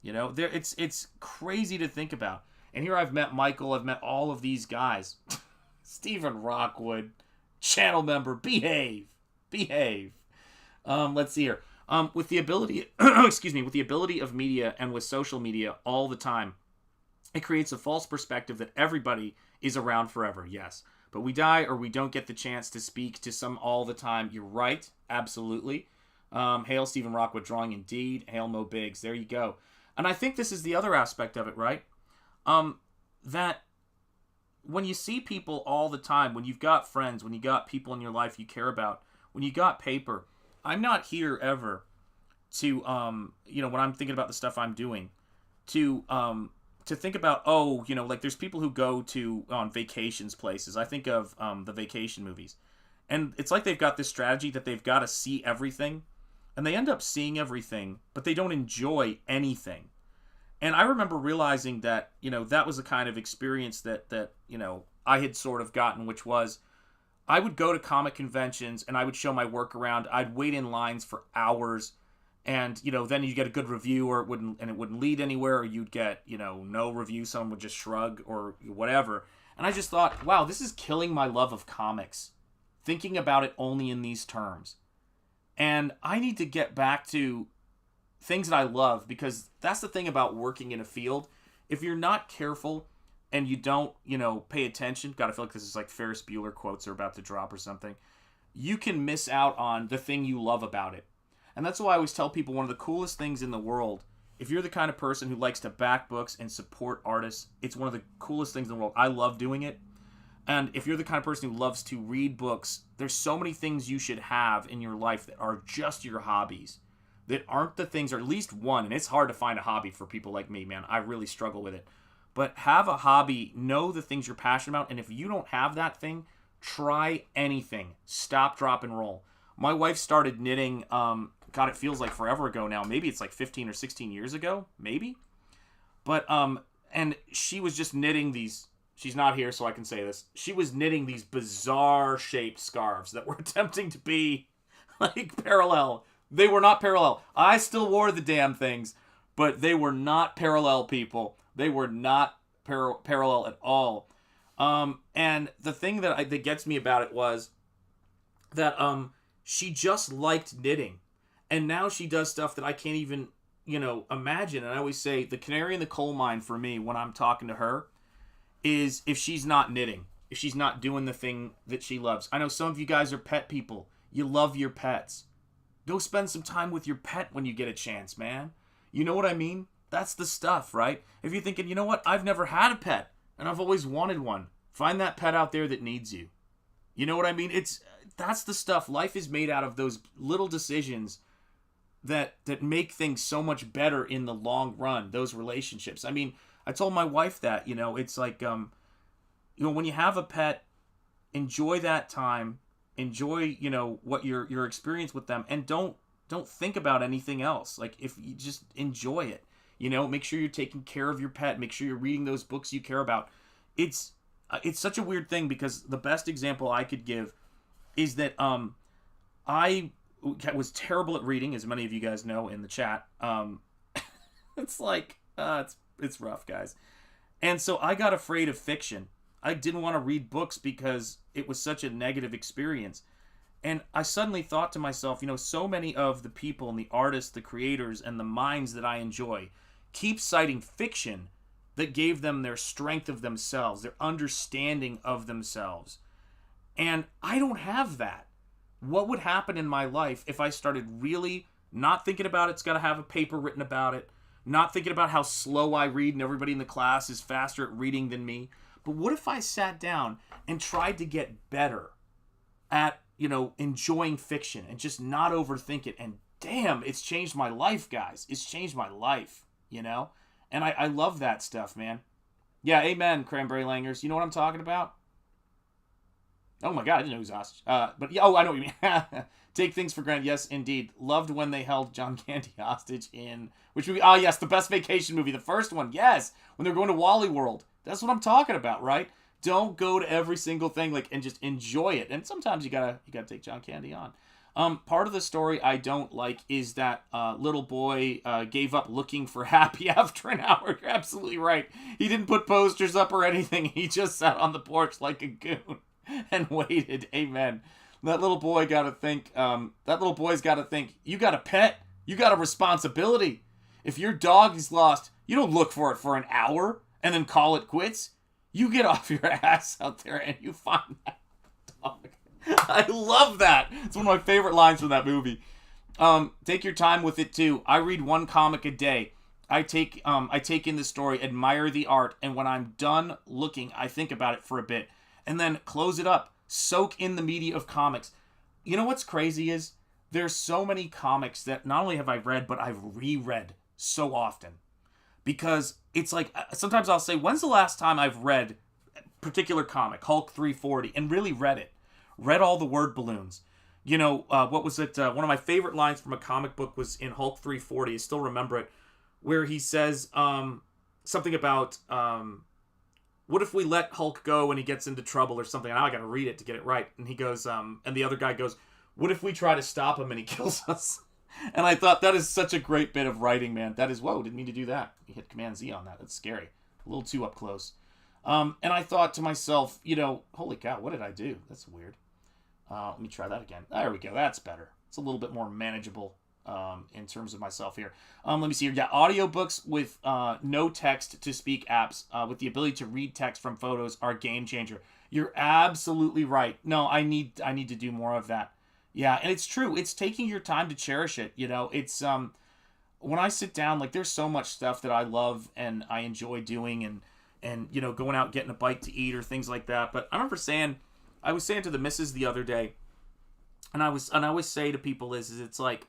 You know, it's crazy to think about. And here I've met Michael. I've met all of these guys. Stephen Rockwood, channel member, behave. Let's see here. With the ability, with the ability of media and with social media all the time, it creates a false perspective that everybody is around forever. Yes, but we die or we don't get the chance to speak to some all the time. You're right, absolutely. Hail Stephen Rockwood drawing indeed. Hail Mo Biggs. There you go. And I think this is the other aspect of it, right? That when you see people all the time, when you've got friends, when you got people in your life you care about, when you got paper, I'm not here ever to, when I'm thinking about the stuff I'm doing, to think about, like there's people who go to on vacations places. I think of the vacation movies. And it's like they've got this strategy that they've got to see everything. And they end up seeing everything, but they don't enjoy anything. And I remember realizing that, that was a kind of experience that I had sort of gotten, which was I would go to comic conventions and I would show my work around. I'd wait in lines for hours. And, then you'd get a good review or it wouldn't lead anywhere, or you'd get, no review. Someone would just shrug or whatever. And I just thought, wow, this is killing my love of comics. Thinking about it only in these terms. And I need to get back to things that I love, because that's the thing about working in a field. If you're not careful and you don't, pay attention, gotta feel like this is like Ferris Bueller quotes are about to drop or something, you can miss out on the thing you love about it. And that's why I always tell people one of the coolest things in the world, if you're the kind of person who likes to back books and support artists, it's one of the coolest things in the world. I love doing it. And if you're the kind of person who loves to read books, there's so many things you should have in your life that are just your hobbies, that aren't the things, or at least one. And it's hard to find a hobby for people like me, man. I really struggle with it. But have a hobby, know the things you're passionate about, and if you don't have that thing, try anything. Stop, drop, and roll. My wife started knitting, God, it feels like forever ago now. Maybe it's like 15 or 16 years ago, maybe. But, and she was just knitting these, she's not here so I can say this, she was knitting these bizarre shaped scarves that were attempting to be like parallel. They were not parallel. I still wore the damn things, but they were not parallel, people. They were not parallel at all. And the thing that gets me about it was that she just liked knitting. And now she does stuff that I can't even, imagine. And I always say the canary in the coal mine for me when I'm talking to her is if she's not knitting, if she's not doing the thing that she loves. I know some of you guys are pet people. You love your pets. Go spend some time with your pet when you get a chance, man. You know what I mean? That's the stuff, right? If you're thinking, you know what? I've never had a pet, and I've always wanted one. Find that pet out there that needs you. You know what I mean? That's the stuff. Life is made out of those little decisions that make things so much better in the long run, those relationships. I mean, I told my wife that, it's like, when you have a pet, enjoy that time, enjoy, what your experience with them, and don't think about anything else. Like, if you just enjoy it, make sure you're taking care of your pet, make sure you're reading those books you care about. It's such a weird thing, because the best example I could give is that I was terrible at reading, as many of you guys know in the chat. It's like it's rough, guys. And so I got afraid of fiction. I didn't want to read books because it was such a negative experience. And I suddenly thought to myself, so many of the people and the artists, the creators, and the minds that I enjoy keep citing fiction that gave them their strength of themselves, their understanding of themselves. And I don't have that. What would happen in my life if I started really not thinking about it's got to have a paper written about it, not thinking about how slow I read and everybody in the class is faster at reading than me? But what if I sat down and tried to get better at, enjoying fiction and just not overthink it? And damn, it's changed my life, guys. It's changed my life, And I love that stuff, man. Yeah, amen, Cranberry Langers. You know what I'm talking about? Oh my God, I didn't know who's hostage. But yeah, I know what you mean. Take things for granted. Yes, indeed. Loved when they held John Candy hostage in which movie? Oh yes, the best vacation movie, the first one. Yes, when they're going to Wally World. That's what I'm talking about, right? Don't go to every single thing and just enjoy it. And sometimes you gotta take John Candy on. Part of the story I don't like is that little boy gave up looking for happy after an hour. You're absolutely right. He didn't put posters up or anything. He just sat on the porch like a goon and waited. Amen. That little boy got to think. That little boy's got to think. You got a pet. You got a responsibility. If your dog is lost, you don't look for it for an hour and then call it quits. You get off your ass out there and you find that dog. I love that. It's one of my favorite lines from that movie. Take your time with it too. I read one comic a day. I take in the story, admire the art, and when I'm done looking, I think about it for a bit, and then close it up. Soak in the media of comics. You know what's crazy is there's so many comics that not only have I read, but I've reread so often. Because it's like, sometimes I'll say, when's the last time I've read a particular comic, Hulk 340, and really read it? Read all the word balloons. What was it? One of my favorite lines from a comic book was in Hulk 340. I still remember it, where he says something about, what if we let Hulk go and he gets into trouble or something? Now I got to read it to get it right. And he goes, and the other guy goes, what if we try to stop him and he kills us? And I thought that is such a great bit of writing, man. That is, whoa, didn't mean to do that. You hit Command Z on that. That's scary. A little too up close. And I thought to myself, holy cow, what did I do? That's weird. Let me try that again. There we go. That's better. It's a little bit more manageable in terms of myself here. Let me see here. Yeah, audiobooks with no text to speak apps with the ability to read text from photos are a game changer. You're absolutely right. No, I need to do more of that. Yeah, and it's true. It's taking your time to cherish it. You know, it's when I sit down, like there's so much stuff that I love and I enjoy doing, and you know, going out getting a bite to eat or things like that. But I remember I was saying to the missus the other day, and I always say to people is it's like,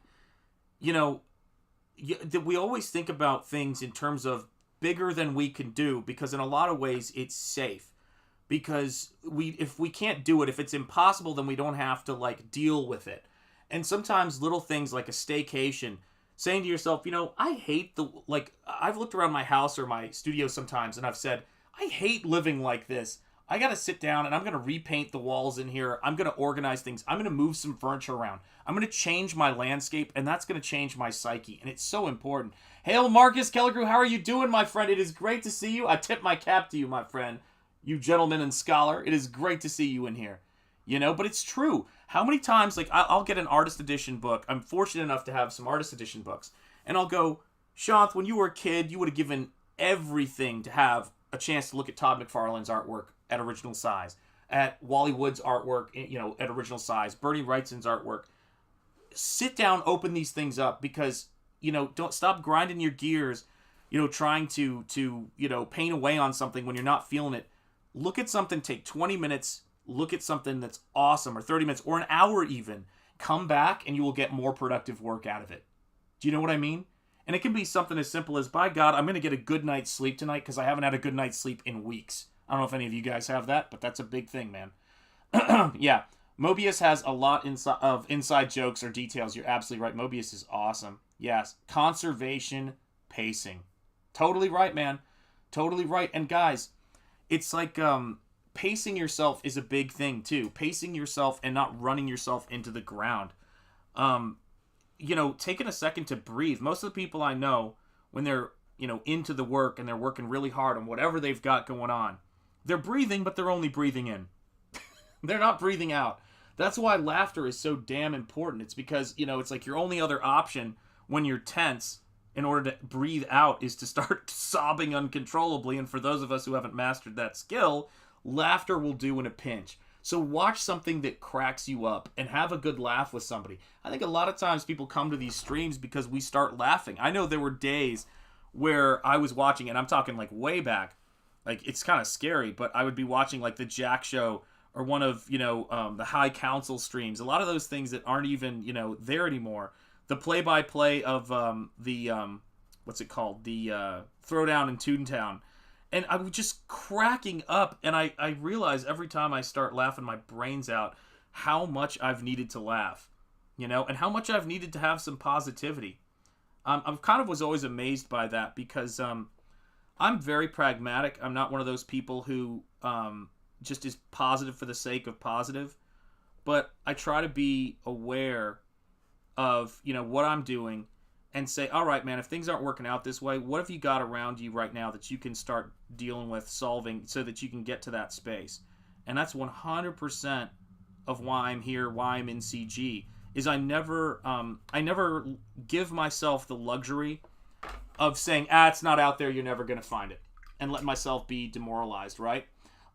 you know, we always think about things in terms of bigger than we can do, because in a lot of ways it's safe. Because if we can't do it, if it's impossible, then we don't have to like deal with it. And sometimes little things like a staycation, saying to yourself, you know, I hate I've looked around my house or my studio sometimes and I've said, I hate living like this. I got to sit down and I'm going to repaint the walls in here. I'm going to organize things. I'm going to move some furniture around. I'm going to change my landscape, and that's going to change my psyche. And it's so important. Hail, Marcus Kelligrew, how are you doing, my friend? It is great to see you. I tip my cap to you, my friend. You gentleman and scholar. It is great to see you in here. You know, but it's true. How many times, like, I'll get an artist edition book. I'm fortunate enough to have some artist edition books. And I'll go, Shanth, when you were a kid, you would have given everything to have a chance to look at Todd McFarlane's artwork at original size, at Wally Wood's artwork, you know, at original size, Bernie Wrightson's artwork. Sit down, open these things up, because, you know, don't stop grinding your gears, you know, trying to you know, paint away on something when you're not feeling it. Look at something, take 20 minutes, look at something that's awesome, or 30 minutes, or an hour even. Come back and you will get more productive work out of it. Do you know what I mean? And it can be something as simple as, by God, I'm going to get a good night's sleep tonight because I haven't had a good night's sleep in weeks. I don't know if any of you guys have that, but that's a big thing, man. Yeah, Mobius has a lot of inside jokes or details. You're absolutely right. Mobius is awesome. Yes, conservation, pacing. Totally right, man. Totally right. And guys, it's like pacing yourself is a big thing too. Pacing yourself and not running yourself into the ground. You know, taking a second to breathe. Most of the people I know, when they're, you know, into the work and they're working really hard on whatever they've got going on, they're breathing, but they're only breathing in. They're not breathing out. That's why laughter is so damn important. It's because, you know, it's like your only other option when you're tense in order to breathe out is to start sobbing uncontrollably. And for those of us who haven't mastered that skill, laughter will do in a pinch. So watch something that cracks you up and have a good laugh with somebody. I think a lot of times people come to these streams because we start laughing. I know there were days where I was watching, and I'm talking like way back, like it's kind of scary, but I would be watching like the Jack Show or one of, you know, the High Council streams. A lot of those things that aren't even, you know, there anymore. The play-by-play of what's it called? The Throwdown in Toontown. And I was just cracking up, and I realize every time I start laughing my brains out how much I've needed to laugh, you know, and how much I've needed to have some positivity. I kind of was always amazed by that because I'm very pragmatic. I'm not one of those people who just is positive for the sake of positive, but I try to be aware of, you know, what I'm doing and say, all right, man, if things aren't working out this way, what have you got around you right now that you can start dealing with, solving, so that you can get to that space? And that's 100% of why I'm here, why I'm in CG, is I never give myself the luxury of saying, it's not out there, you're never going to find it, and let myself be demoralized, right?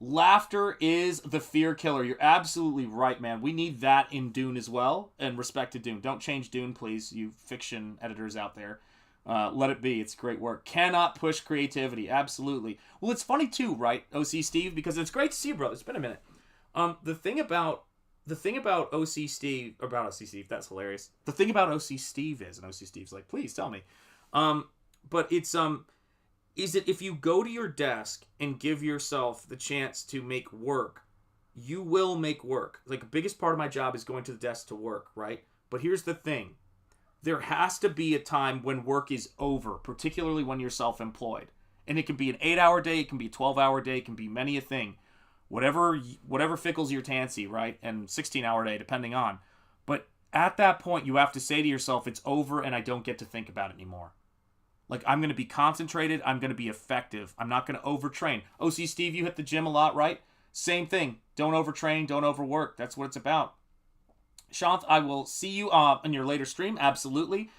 Laughter is the fear killer. You're absolutely right, man. We need that in Dune as well, and respect to Dune. Don't change Dune, please, you fiction editors out there. Let it be. It's great work. Cannot push creativity. Absolutely. Well, it's funny too, right, OC Steve? Because it's great to see you, brother. It's been a minute. The thing about OC Steve, that's hilarious. The thing about OC Steve is, and OC Steve's like, please tell me. But it's is that if you go to your desk and give yourself the chance to make work, you will make work. Like, the biggest part of my job is going to the desk to work, right? But here's the thing. There has to be a time when work is over, particularly when you're self-employed. And it can be an 8-hour day, it can be a 12-hour day, it can be many a thing. Whatever fickles your fancy, right? And 16-hour day, depending on. But at that point, you have to say to yourself, it's over and I don't get to think about it anymore. Like, I'm going to be concentrated. I'm going to be effective. I'm not going to overtrain. OC Steve, you hit the gym a lot, right? Same thing. Don't overtrain. Don't overwork. That's what it's about. Shanth, I will see you on your later stream. Absolutely.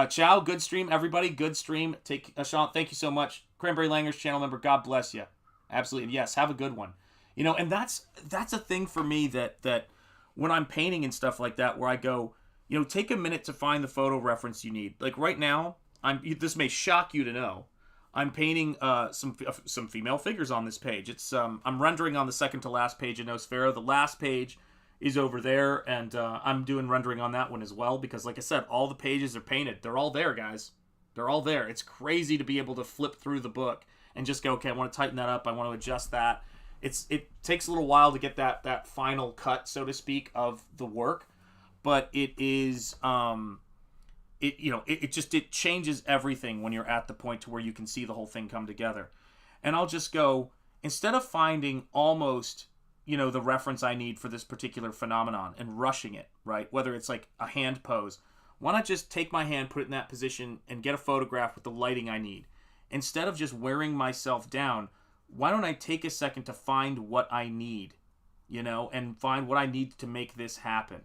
Ciao. Good stream, everybody. Good stream. Shanth, thank you so much. Cranberry Langer's channel member. God bless you. Absolutely. Yes. Have a good one. You know, and that's a thing for me that when I'm painting and stuff like that, where I go, you know, take a minute to find the photo reference you need. Like right now, this may shock you to know, I'm painting some female figures on this page. It's I'm rendering on the second to last page of Nosfero. The last page is over there, and I'm doing rendering on that one as well, because like I said, all the pages are painted. They're all there, guys. They're all there. It's crazy to be able to flip through the book and just go, okay, I want to tighten that up. I want to adjust that. It takes a little while to get that final cut, so to speak, of the work, but it is it changes everything when you're at the point to where you can see the whole thing come together. And I'll just go, instead of finding almost, you know, the reference I need for this particular phenomenon and rushing it, right? Whether it's like a hand pose, why not just take my hand, put it in that position, and get a photograph with the lighting I need? Instead of just wearing myself down, why don't I take a second to find what I need, you know, and find what I need to make this happen?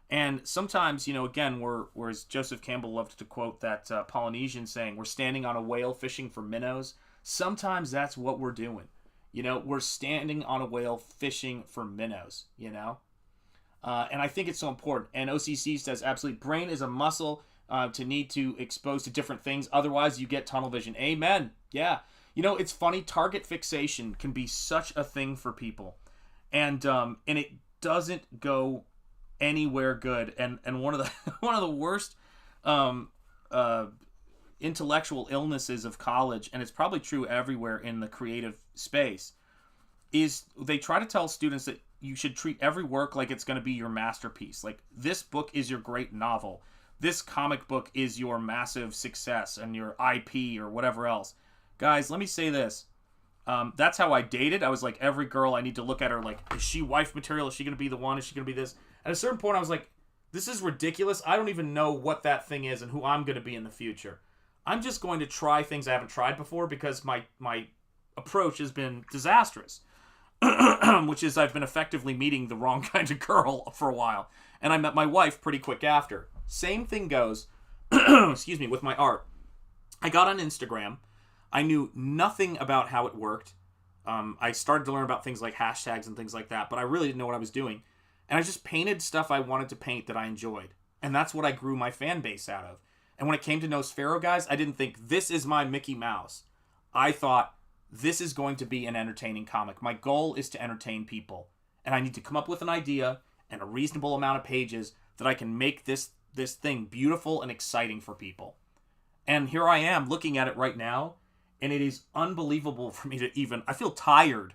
And sometimes, you know, again, as Joseph Campbell loved to quote that Polynesian saying, we're standing on a whale fishing for minnows. Sometimes that's what we're doing. You know, we're standing on a whale fishing for minnows, you know? And I think it's so important. And OCC says, absolutely, brain is a muscle to need to expose to different things. Otherwise, you get tunnel vision. Amen. Yeah. You know, it's funny. Target fixation can be such a thing for people. And it doesn't go anywhere good. And one of the worst intellectual illnesses of college, and it's probably true everywhere in the creative space, is they try to tell students that you should treat every work like it's going to be your masterpiece. Like, this book is your great novel. This comic book is your massive success and your IP or whatever else. Guys, let me say this. That's how I dated. I was like, every girl, I need to look at her like, is she wife material? Is she going to be the one? Is she going to be this? At a certain point, I was like, this is ridiculous. I don't even know what that thing is and who I'm going to be in the future. I'm just going to try things I haven't tried before, because my approach has been disastrous. Which is, I've been effectively meeting the wrong kind of girl for a while. And I met my wife pretty quick after. Same thing goes, excuse me, with my art. I got on Instagram. I knew nothing about how it worked. I started to learn about things like hashtags and things like that, but I really didn't know what I was doing. And I just painted stuff I wanted to paint that I enjoyed. And that's what I grew my fan base out of. And when it came to Nosfero, guys, I didn't think, this is my Mickey Mouse. I thought, this is going to be an entertaining comic. My goal is to entertain people. And I need to come up with an idea and a reasonable amount of pages that I can make this thing beautiful and exciting for people. And here I am looking at it right now, and it is unbelievable for me to even... I feel tired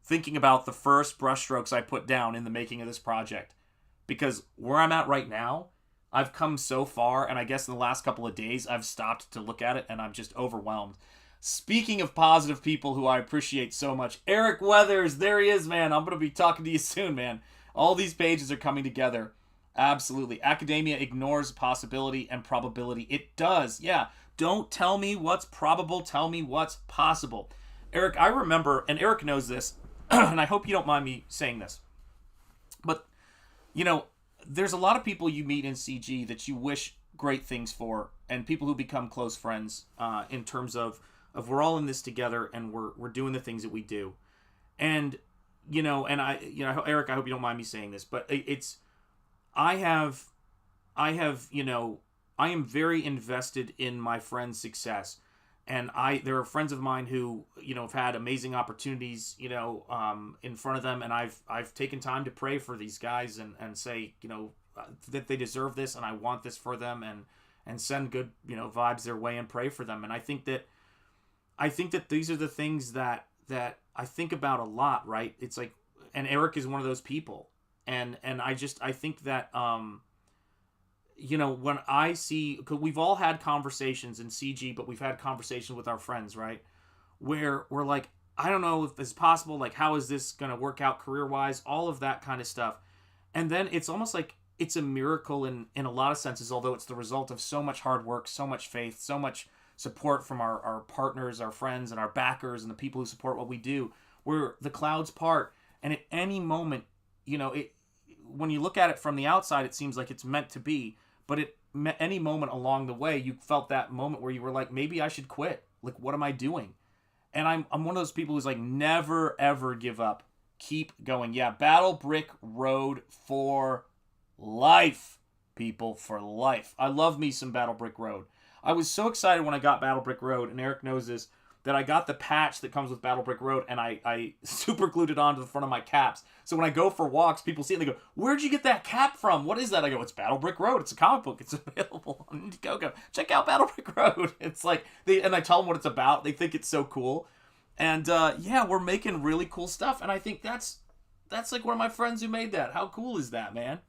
thinking about the first brushstrokes I put down in the making of this project. Because where I'm at right now, I've come so far, and I guess in the last couple of days, I've stopped to look at it, and I'm just overwhelmed. Speaking of positive people who I appreciate so much, Eric Weathers, there he is, man. I'm going to be talking to you soon, man. All these pages are coming together. Absolutely. Academia ignores possibility and probability. It does, yeah. Don't tell me what's probable, tell me what's possible. Eric, I remember, and Eric knows this, and I hope you don't mind me saying this, but, you know, there's a lot of people you meet in CG that you wish great things for, and people who become close friends in terms of we're all in this together and we're doing the things that we do. And, you know, and Eric, I hope you don't mind me saying this, but I am very invested in my friend's success. And there are friends of mine who, you know, have had amazing opportunities, you know, in front of them. And I've taken time to pray for these guys and say, you know, that they deserve this and I want this for them, and send good, you know, vibes their way and pray for them. And I think that these are the things that I think about a lot, right? It's like, and Eric is one of those people. And I think that, you know, when I see, because we've all had conversations in CG, but we've had conversations with our friends, right? Where we're like, I don't know if it's possible, like, how is this going to work out career-wise? All of that kind of stuff. And then it's almost like it's a miracle in a lot of senses, although it's the result of so much hard work, so much faith, so much support from our partners, our friends, and our backers, and the people who support what we do, where the clouds part. And at any moment, you know, when you look at it from the outside, it seems like it's meant to be. But at any moment along the way, you felt that moment where you were like, maybe I should quit. Like, what am I doing? And I'm one of those people who's like, never, ever give up. Keep going. Yeah, Battle Brick Road for life, people, for life. I love me some Battle Brick Road. I was so excited when I got Battle Brick Road, and Eric knows this, that I got the patch that comes with Battle Brick Road, and I super glued it onto the front of my caps. So when I go for walks, people see it and they go, where'd you get that cap from? What is that? I go, it's Battle Brick Road. It's a comic book. It's available on Indiegogo. Check out Battle Brick Road. It's like, and I tell them what it's about. They think it's so cool. And yeah, we're making really cool stuff. And I think that's like one of my friends who made that. How cool is that, man?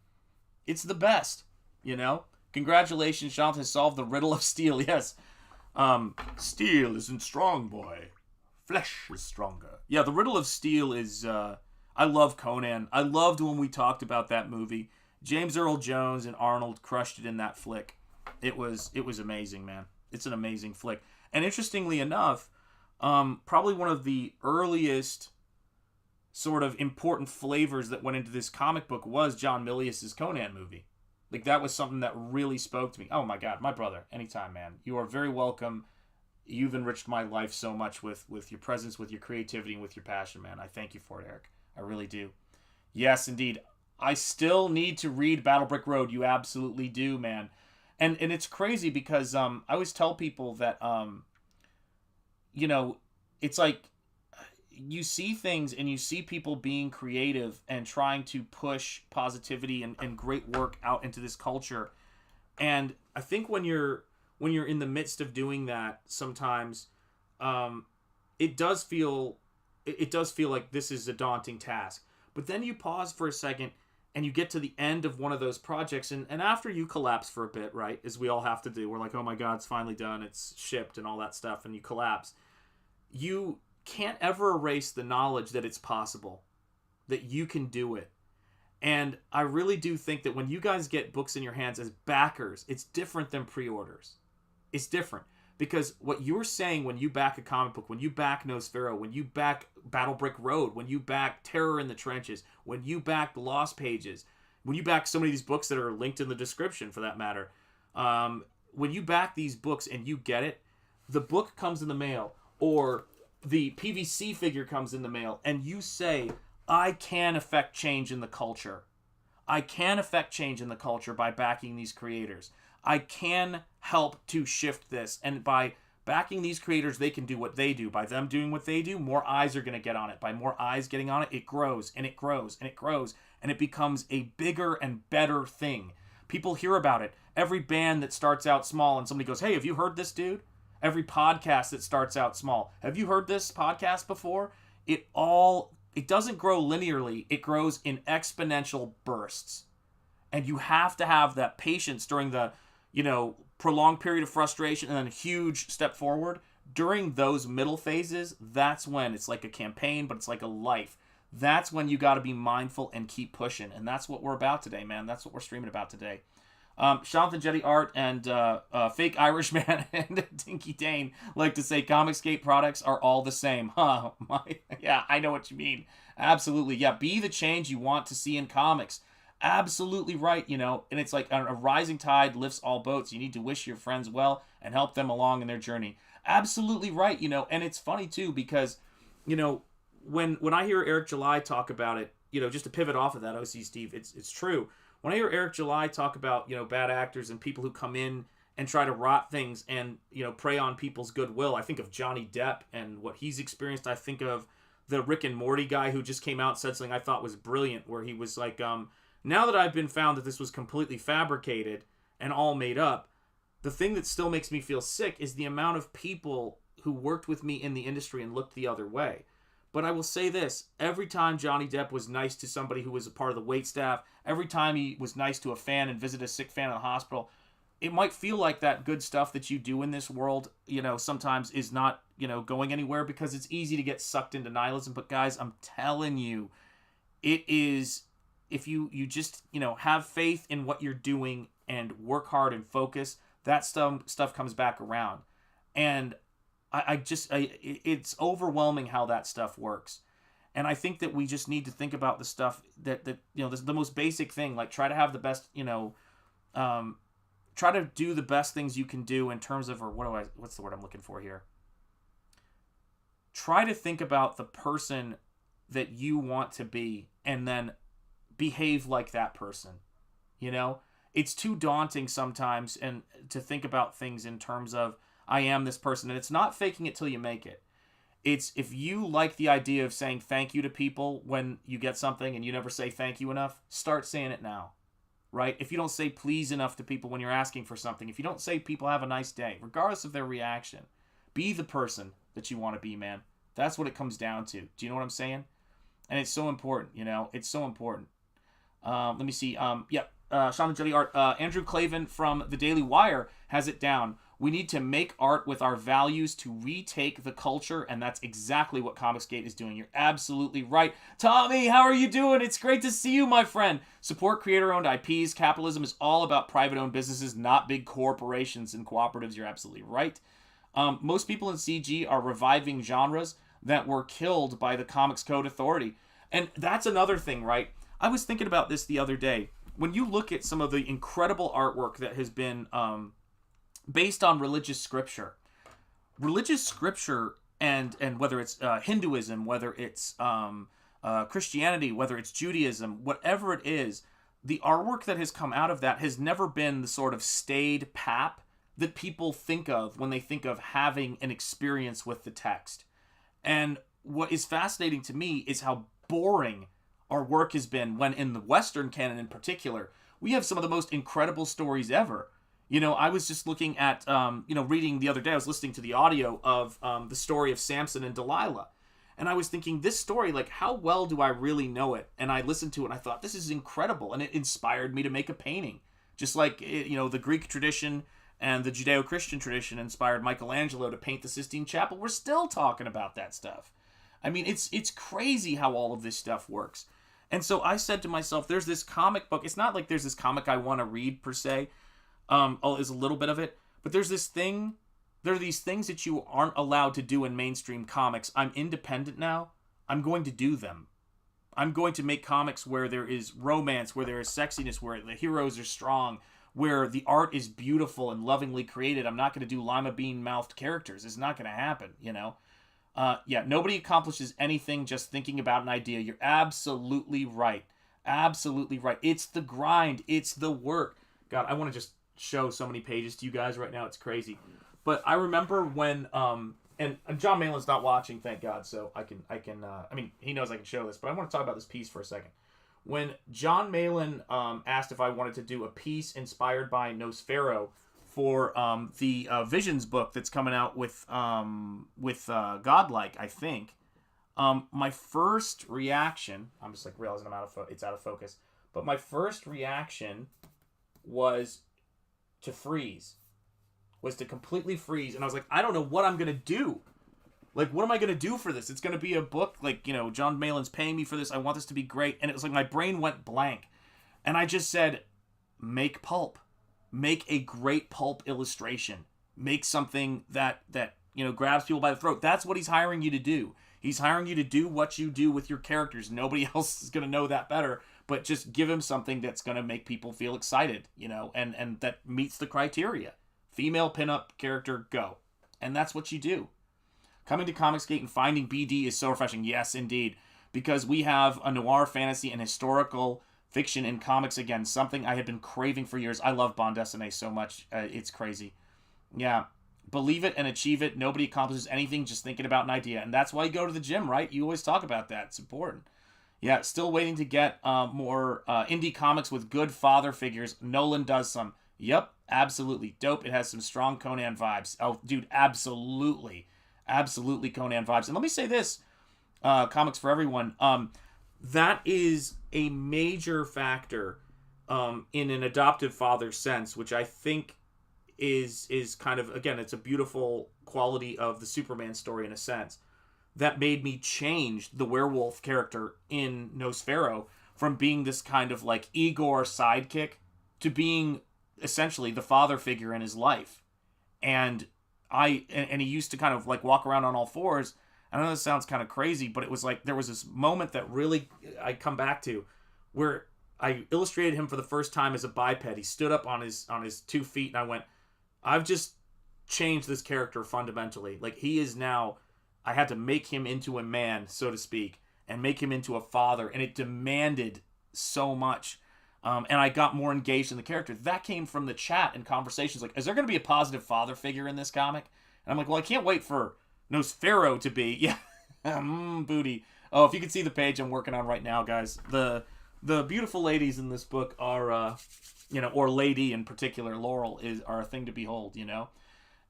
It's the best, you know? Congratulations, Shanth has solved the riddle of steel. Yes. Steel isn't strong, boy. Flesh is stronger. Yeah, the riddle of steel is, I love Conan. I loved when we talked about that movie. James Earl Jones and Arnold crushed it in that flick. It was amazing, man. It's an amazing flick. And interestingly enough, probably one of the earliest sort of important flavors that went into this comic book was John Milius's Conan movie. Like, that was something that really spoke to me. Oh my God, my brother, anytime, man. You are very welcome. You've enriched my life so much with your presence, with your creativity, and with your passion, man. I thank you for it, Eric. I really do. Yes, indeed. I still need to read Battle Brick Road. You absolutely do, man. And it's crazy because I always tell people that, you know, it's like you see things and you see people being creative and trying to push positivity and great work out into this culture. And I think when you're in the midst of doing that, sometimes it does feel like this is a daunting task. But then you pause for a second and you get to the end of one of those projects, and after you collapse for a bit, right, as we all have to do, we're like, oh my God, it's finally done, it's shipped and all that stuff, and you collapse. You can't ever erase the knowledge that it's possible, that you can do it. And I really do think that when you guys get books in your hands as backers, it's different than pre-orders. It's different. Because what you're saying when you back a comic book, when you back Nosfero, when you back Battle Brick Road, when you back Terror in the Trenches, when you back The Lost Pages, when you back so many of these books that are linked in the description for that matter, when you back these books and you get it, the book comes in the mail, or the PVC figure comes in the mail, and you say, I can affect change in the culture. I can affect change in the culture by backing these creators. I can help to shift this. And by backing these creators, they can do what they do. By them doing what they do, more eyes are going to get on it. By more eyes getting on it, it grows and it grows and it grows. And it becomes a bigger and better thing. People hear about it. Every band that starts out small and somebody goes, hey, have you heard this dude? Every podcast that starts out small. Have you heard this podcast before? It doesn't grow linearly. It grows in exponential bursts. And you have to have that patience during the, prolonged period of frustration and then a huge step forward. During those middle phases, that's when it's like a campaign, but it's like a life. That's when you got to be mindful and keep pushing. And that's what we're about today, man. That's what we're streaming about today. Shanth Enjeti Art and Fake Irishman and Dinky Dane like to say Comicsgate products are all the same. Huh? Yeah, I know what you mean. Absolutely. Yeah, be the change you want to see in comics. Absolutely right, and it's like a rising tide lifts all boats. You need to wish your friends well and help them along in their journey. Absolutely right, and it's funny too because, when I hear Eric July talk about it, just to pivot off of that, OC Steve, it's true. When I hear Eric July talk about, bad actors and people who come in and try to rot things and, prey on people's goodwill, I think of Johnny Depp and what he's experienced. I think of the Rick and Morty guy who just came out and said something I thought was brilliant, where he was like, now that I've been found that this was completely fabricated and all made up, the thing that still makes me feel sick is the amount of people who worked with me in the industry and looked the other way. But I will say this, every time Johnny Depp was nice to somebody who was a part of the waitstaff, every time he was nice to a fan and visited a sick fan in the hospital, it might feel like that good stuff that you do in this world, sometimes is not, going anywhere because it's easy to get sucked into nihilism. But guys, I'm telling you, it is, if you just, have faith in what you're doing and work hard and focus, that stuff comes back around. And it's overwhelming how that stuff works. And I think that we just need to think about the stuff that the most basic thing, like try to have the best, try to do the best things you can do in terms of, or what's the word I'm looking for here? Try to think about the person that you want to be and then behave like that person. It's too daunting sometimes and to think about things in terms of, I am this person. And it's not faking it till you make it. It's if you like the idea of saying thank you to people when you get something and you never say thank you enough, start saying it now, right? If you don't say please enough to people when you're asking for something, if you don't say people have a nice day, regardless of their reaction, be the person that you want to be, man. That's what it comes down to. Do you know what I'm saying? And it's so important, it's so important. Let me see. Shanth Enjeti art. Andrew Clavin from the Daily Wire has it down. We need to make art with our values to retake the culture, and that's exactly what Comicsgate is doing. You're absolutely right. Tommy, how are you doing? It's great to see you, my friend. Support creator-owned IPs. Capitalism is all about private-owned businesses, not big corporations and cooperatives. You're absolutely right. Most people in CG are reviving genres that were killed by the Comics Code Authority. And that's another thing, right? I was thinking about this the other day. When you look at some of the incredible artwork that has been based on religious scripture and whether it's Hinduism, whether it's Christianity, whether it's Judaism, whatever it is, the artwork that has come out of that has never been the sort of staid pap that people think of when they think of having an experience with the text. And what is fascinating to me is how boring our work has been when in the Western canon in particular, we have some of the most incredible stories ever. I was just looking at, reading the other day, I was listening to the audio of the story of Samson and Delilah. And I was thinking, this story, like, how well do I really know it? And I listened to it and I thought, this is incredible. And it inspired me to make a painting. Just like, the Greek tradition and the Judeo-Christian tradition inspired Michelangelo to paint the Sistine Chapel. We're still talking about that stuff. I mean, it's crazy how all of this stuff works. And so I said to myself, there's this comic book. It's not like there's this comic I want to read per se. Is a little bit of it. But there's this thing. There are these things that you aren't allowed to do in mainstream comics. I'm independent now. I'm going to do them. I'm going to make comics where there is romance, where there is sexiness, where the heroes are strong, where the art is beautiful and lovingly created. I'm not going to do lima bean mouthed characters. It's not going to happen, nobody accomplishes anything just thinking about an idea. You're absolutely right. Absolutely right. It's the grind. It's the work. God, I want to just show so many pages to you guys right now. It's crazy. But I remember when, and John Malin's not watching, thank God, so I can, he knows I can show this, but I want to talk about this piece for a second. When John Malin asked if I wanted to do a piece inspired by Nosfero for the Visions book that's coming out with Godlike, I think, my first reaction, I'm just like realizing it's out of focus, but my first reaction was to freeze. Was to completely freeze. And I was like, I don't know what I'm going to do. Like, what am I going to do for this? It's going to be a book. Like, John Malin's paying me for this. I want this to be great. And it was like my brain went blank. And I just said, make pulp. Make a great pulp illustration. Make something that grabs people by the throat. That's what he's hiring you to do. He's hiring you to do what you do with your characters. Nobody else is going to know that better. But just give him something that's going to make people feel excited, and that meets the criteria. Female pinup character, go. And that's what you do. Coming to Comicsgate and finding BD is so refreshing. Yes, indeed. Because we have a noir fantasy and historical fiction in comics again. Something I had been craving for years. I love bande dessinée so much. It's crazy. Yeah. Believe it and achieve it. Nobody accomplishes anything just thinking about an idea. And that's why you go to the gym, right? You always talk about that. It's important. Yeah, still waiting to get more indie comics with good father figures. Nolan does some. Yep, absolutely. Dope. It has some strong Conan vibes. Oh, dude, absolutely. Absolutely Conan vibes. And let me say this, Comics for Everyone, that is a major factor in an adoptive father sense, which I think is kind of, again, it's a beautiful quality of the Superman story in a sense, that made me change the werewolf character in Nosfero from being this kind of like Igor sidekick to being essentially the father figure in his life. And he used to kind of like walk around on all fours, I know this sounds kind of crazy, but it was like there was this moment that really I come back to where I illustrated him for the first time as a biped. He stood up on his 2 feet, and I went, I've just changed this character fundamentally. Like, he is now, I had to make him into a man, so to speak, and make him into a father, and it demanded so much. And I got more engaged in the character. That came from the chat and conversations. Like, is there going to be a positive father figure in this comic? And I'm like, well, I can't wait for Nosfero to be. Yeah, booty. Oh, if you could see the page I'm working on right now, guys. The beautiful ladies in this book are, or lady in particular, Laurel, are a thing to behold,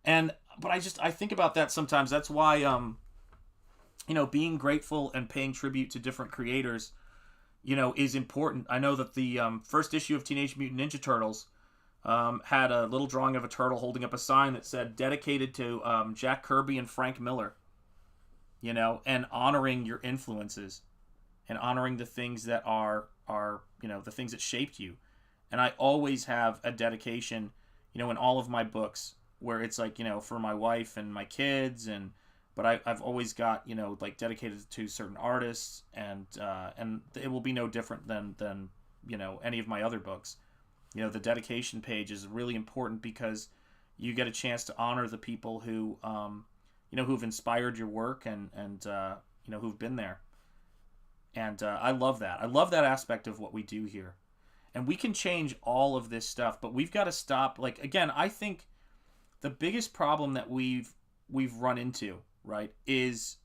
But I think about that sometimes. That's why, being grateful and paying tribute to different creators, is important. I know that the first issue of Teenage Mutant Ninja Turtles had a little drawing of a turtle holding up a sign that said dedicated to Jack Kirby and Frank Miller, and honoring your influences and honoring the things that are the things that shaped you. And I always have a dedication, in all of my books where it's like, for my wife and my kids, but I've always got, dedicated to certain artists, and it will be no different than any of my other books. The dedication page is really important because you get a chance to honor the people who, who've inspired your work and who've been there. And I love that. I love that aspect of what we do here. And we can change all of this stuff, but we've got to stop. Like, again, I think the biggest problem that we've run into, right, is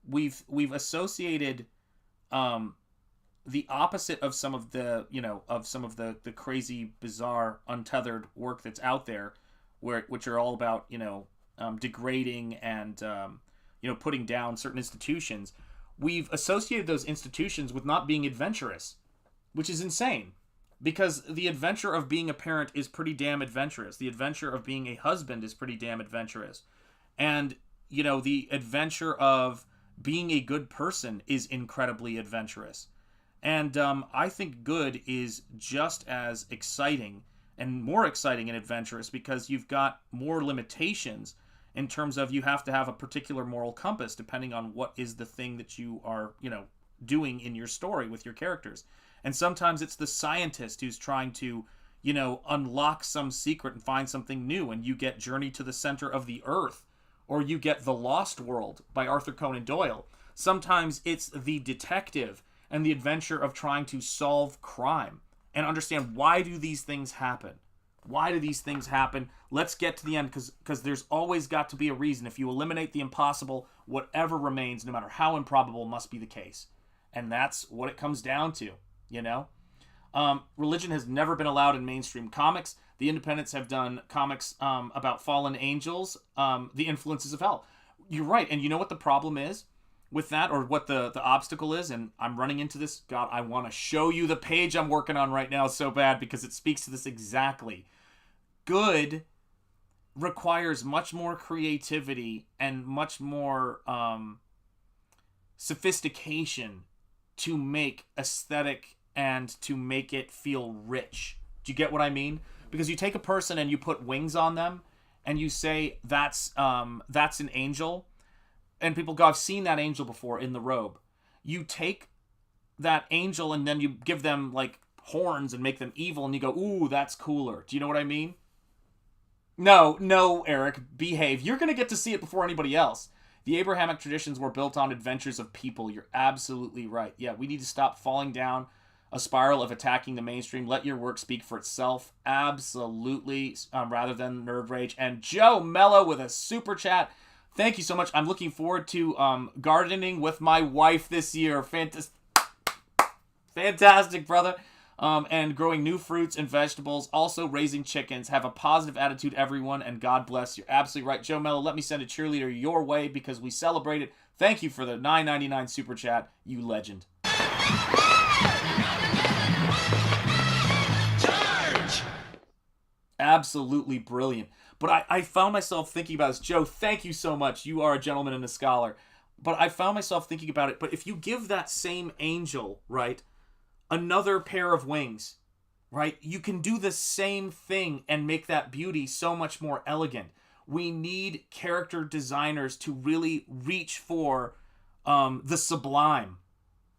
we've associated the opposite of some of the the crazy, bizarre, untethered work that's out there, which are all about degrading and putting down certain institutions. We've associated those institutions with not being adventurous, which is insane, because the adventure of being a parent is pretty damn adventurous. The adventure of being a husband is pretty damn adventurous. And, the adventure of being a good person is incredibly adventurous. And I think good is just as exciting and more exciting and adventurous because you've got more limitations in terms of you have to have a particular moral compass depending on what is the thing that you are, doing in your story with your characters. And sometimes it's the scientist who's trying to, unlock some secret and find something new, and you get Journey to the Center of the Earth, or you get The Lost World by Arthur Conan Doyle. Sometimes it's the detective and the adventure of trying to solve crime and understand, why do these things happen? Why do these things happen? Let's get to the end, because there's always got to be a reason. If you eliminate the impossible, whatever remains, no matter how improbable, must be the case. And that's what it comes down to, Religion has never been allowed in mainstream comics. The independents have done comics about fallen angels, the influences of hell. You're right, and you know what the problem is with that, or what the obstacle is? And I'm running into this. God, I want to show you the page I'm working on right now so bad, because it speaks to this exactly. Good requires much more creativity and much more sophistication to make aesthetic and to make it feel rich. Do you get what I mean? Because you take a person and you put wings on them and you say that's an angel, and people go, I've seen that angel before in the robe. You take that angel and then you give them like horns and make them evil, and you go, ooh, that's cooler. Do you know what I mean? No, Eric, behave. You're going to get to see it before anybody else. The Abrahamic traditions were built on adventures of people. You're absolutely right. Yeah, we need to stop falling down a spiral of attacking the mainstream. Let your work speak for itself. Absolutely, rather than nerd rage. And Joe Mello with a super chat. Thank you so much. I'm looking forward to gardening with my wife this year. Fantastic, brother. And growing new fruits and vegetables. Also raising chickens. Have a positive attitude, everyone, and God bless. You're absolutely right. Joe Mello, let me send a cheerleader your way because we celebrate it. Thank you for the $9.99 super chat. You legend. Charge! Absolutely brilliant. But I found myself thinking about this. Joe, thank you so much. You are a gentleman and a scholar. But I found myself thinking about it. But if you give that same angel, right, another pair of wings, right, you can do the same thing and make that beauty so much more elegant. we need character designers to really reach for the sublime.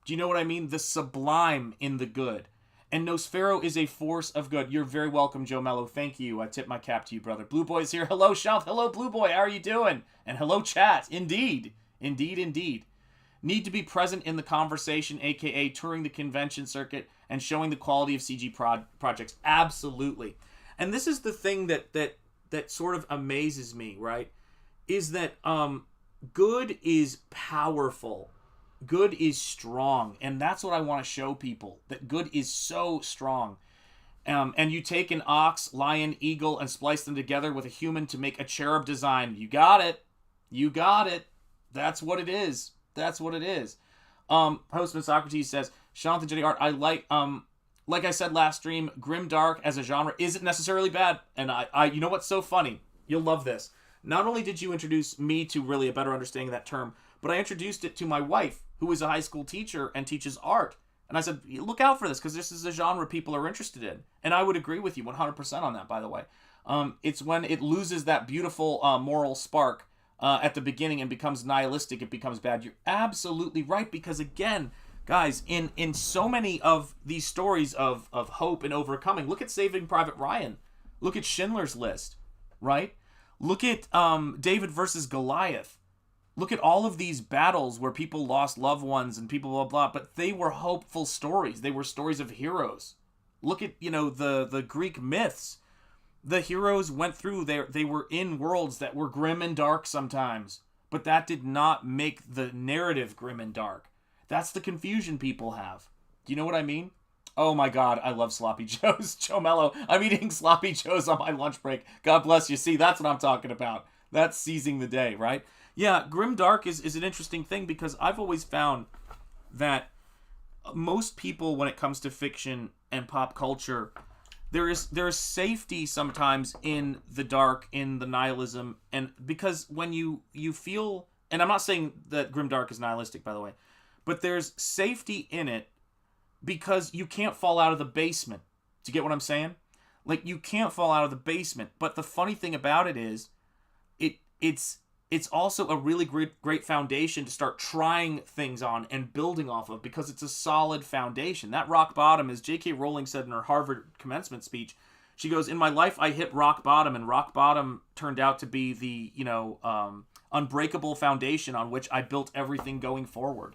Do you know what I mean? The sublime in the good. And Nosfero is a force of good. You're very welcome, Joe Mello. Thank you. I tip my cap to you, brother. Blue Boy's here. Hello, Shanth. Hello, Blue Boy. How are you doing? And hello, chat. Indeed. Indeed, indeed. Need to be present in the conversation, aka touring the convention circuit and showing the quality of CG projects. Absolutely. And this is the thing that sort of amazes me, right? Is that good is powerful. Good is strong, and that's what I want to show people, that good is so strong. And you take an ox, lion, eagle, and splice them together with a human to make a cherub design. You got it. You got it. That's what it is. That's what it is. Postman Socrates says, Shanth Enjeti art, I like I said last stream, grimdark as a genre isn't necessarily bad. And I you know what's so funny? You'll love this. Not only did you introduce me to really a better understanding of that term, but I introduced it to my wife, who is a high school teacher and teaches art. And I said, look out for this, because this is a genre people are interested in. And I would agree with you 100% on that, by the way. It's when it loses that beautiful moral spark at the beginning and becomes nihilistic, it becomes bad. You're absolutely right, because again, guys, in so many of these stories of hope and overcoming, look at Saving Private Ryan. Look at Schindler's List, right? Look at David versus Goliath. Look at all of these battles where people lost loved ones and people blah, blah, but they were hopeful stories. They were stories of heroes. Look at, the Greek myths. The heroes went through, they were in worlds that were grim and dark sometimes, but that did not make the narrative grim and dark. That's the confusion people have. Do you know what I mean? Oh my God, I love Sloppy Joes. Joe Mello, I'm eating Sloppy Joes on my lunch break. God bless you. See, that's what I'm talking about. That's seizing the day, right? Yeah, grimdark is an interesting thing, because I've always found that most people, when it comes to fiction and pop culture, there is safety sometimes in the dark, in the nihilism, and because when you feel, and I'm not saying that grimdark is nihilistic, by the way, but there's safety in it because you can't fall out of the basement. Do you get what I'm saying? Like, you can't fall out of the basement. But the funny thing about it is, it's also a really great foundation to start trying things on and building off of, because it's a solid foundation. That rock bottom, as J.K. Rowling said in her Harvard commencement speech, she goes, in my life I hit rock bottom, and rock bottom turned out to be the, unbreakable foundation on which I built everything going forward.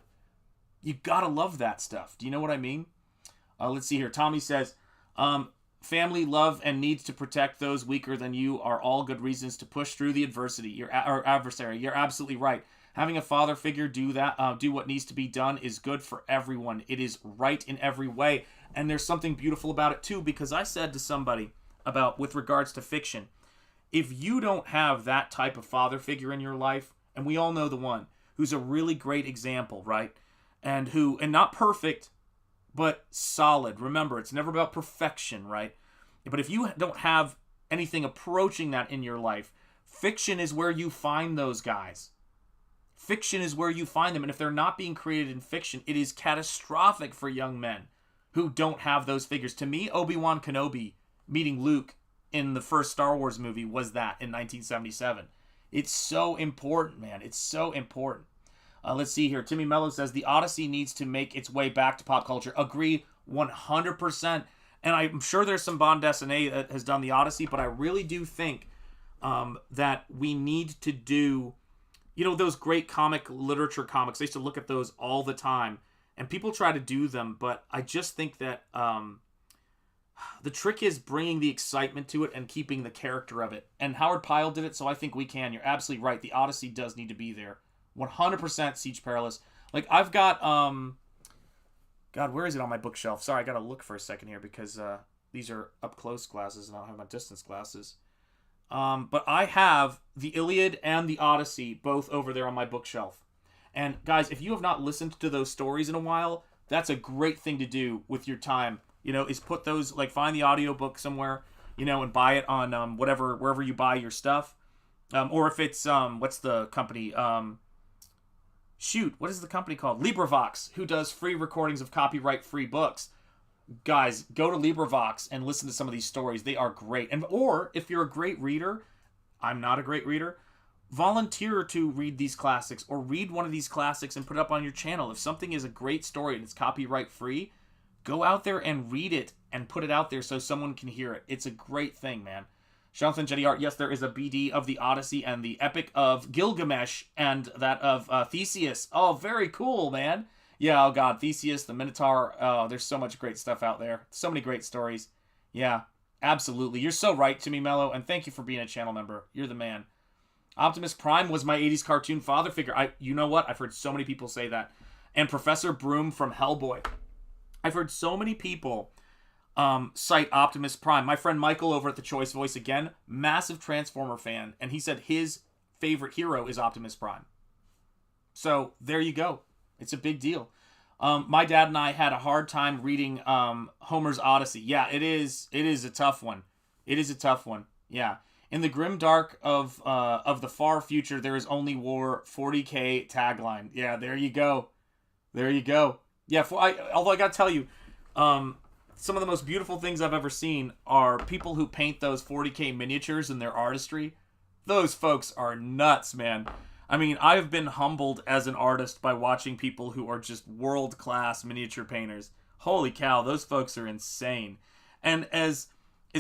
You gotta love that stuff. Do you know what I mean? Let's see here. Tommy says, family, love, and needs to protect those weaker than you are all good reasons to push through the adversity. Or adversary. You're absolutely right. Having a father figure do what needs to be done is good for everyone. It is right in every way. And there's something beautiful about it too, because I said to somebody with regards to fiction, if you don't have that type of father figure in your life, and we all know the one who's a really great example, right? And not perfect, but solid. Remember, it's never about perfection, right? But if you don't have anything approaching that in your life, fiction is where you find those guys. Fiction is where you find them. And if they're not being created in fiction, it is catastrophic for young men who don't have those figures. To me, Obi-Wan Kenobi meeting Luke in the first Star Wars movie was that in 1977. It's so important, man. It's so important. Let's see here. Timmy Mello says, the Odyssey needs to make its way back to pop culture. Agree 100%. And I'm sure there's some bande dessinée that has done the Odyssey, but I really do think that we need to do, those great literature comics. I used to look at those all the time, and people try to do them, but I just think that the trick is bringing the excitement to it and keeping the character of it. And Howard Pyle did it, so I think we can. You're absolutely right. The Odyssey does need to be there. 100% Siege Perilous. Like, I've got, God, where is it on my bookshelf? Sorry, I gotta look for a second here, because these are up-close glasses, and I don't have my distance glasses. But I have the Iliad and the Odyssey both over there on my bookshelf. And, guys, if you have not listened to those stories in a while, that's a great thing to do with your time, is put those, find the audiobook somewhere, and buy it on wherever you buy your stuff. Or if it's, what's the company, what is the company called? LibriVox, who does free recordings of copyright-free books. Guys, go to LibriVox and listen to some of these stories. They are great. Or if you're a great reader, I'm not a great reader. Volunteer to read these classics, or read one of these classics and put it up on your channel. If something is a great story and it's copyright free, go out there and read it and put it out there so someone can hear it. It's a great thing, man. Shanth Enjeti art, yes, there is a BD of the Odyssey and the Epic of Gilgamesh and that of Theseus. Oh, very cool, man. Yeah, oh god, Theseus, the Minotaur. Oh, there's so much great stuff out there. So many great stories. Yeah, absolutely. You're so right, Timmy Mello, and thank you for being a channel member. You're the man. Optimus Prime was my 80s cartoon father figure. You know what? I've heard so many people say that. And Professor Broom from Hellboy. I've heard so many people cite Optimus Prime. My friend Michael over at The Choice Voice, again, massive Transformer fan, and he said his favorite hero is Optimus Prime. So there you go. It's a big deal. My dad and I had a hard time reading Homer's Odyssey. Yeah, it is a tough one. It is a tough one. Yeah. In the grim dark of the far future, there is only war. 40K tagline. Yeah, there you go. There you go. Yeah, although I gotta tell you, some of the most beautiful things I've ever seen are people who paint those 40K miniatures in their artistry. Those folks are nuts, man. I mean, I've been humbled as an artist by watching people who are just world-class miniature painters. Holy cow, those folks are insane. And as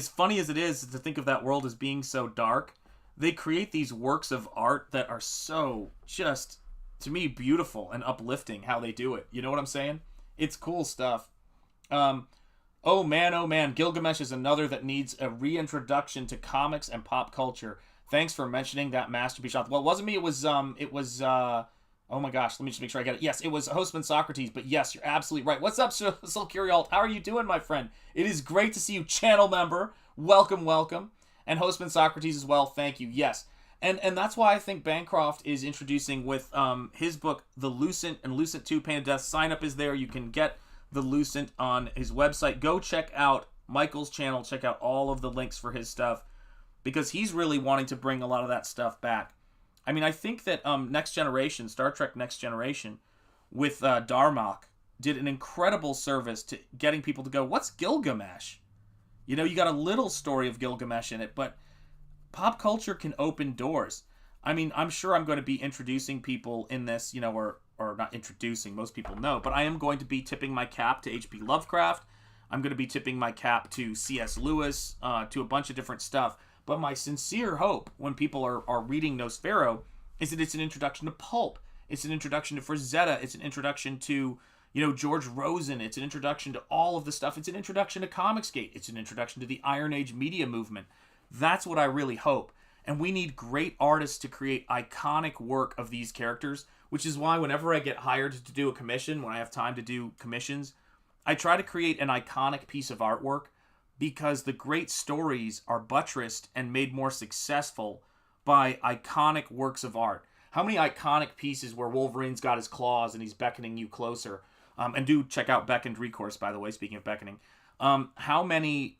funny as it is to think of that world as being so dark, they create these works of art that are so just, to me, beautiful and uplifting how they do it. You know what I'm saying? It's cool stuff. Oh man, Gilgamesh is another that needs a reintroduction to comics and pop culture. Thanks for mentioning that masterpiece. Well, it wasn't me. It was oh my gosh, let me just make sure I get it. Yes, it was Hostman Socrates, but yes, you're absolutely right. What's up, Soul Curialt? How are you doing, my friend? It is great to see you, channel member. Welcome, welcome. And Hostman Socrates as well, thank you. Yes. And that's why I think Bancroft is introducing with his book, The Lucent and Lucent 2 Pain of Death. Sign up is there. You can get the Lucent on his website. Go check out Michael's channel. Check out all of the links for his stuff, because he's really wanting to bring a lot of that stuff back. I mean, I think that Next Generation, Star Trek Next Generation, with Darmok, did an incredible service to getting people to go, what's Gilgamesh? You know, you got a little story of Gilgamesh in it, but pop culture can open doors. I mean, I'm sure I'm going to be introducing people in this, you know, or not introducing, most people know, but I am going to be tipping my cap to H.P. Lovecraft. I'm going to be tipping my cap to C.S. Lewis, to a bunch of different stuff. But my sincere hope when people are reading Nosfero is that it's an introduction to pulp. It's an introduction to Frazetta. It's an introduction to, you know, George Rosen. It's an introduction to all of the stuff. It's an introduction to Comicsgate. It's an introduction to the Iron Age media movement. That's what I really hope. And we need great artists to create iconic work of these characters, which is why whenever I get hired to do a commission, when I have time to do commissions, I try to create an iconic piece of artwork, because the great stories are buttressed and made more successful by iconic works of art. How many iconic pieces where Wolverine's got his claws and he's beckoning you closer? And do check out Beckoned Recourse, by the way, speaking of beckoning. How many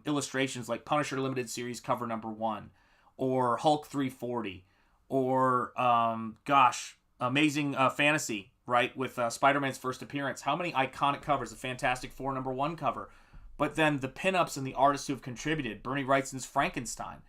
illustrations like Punisher Limited Series cover number 1, or Hulk 340, or, Amazing Fantasy, right, with Spider-Man's first appearance. How many iconic covers? The Fantastic Four number 1 cover. But then the pinups and the artists who have contributed. Bernie Wrightson's Frankenstein.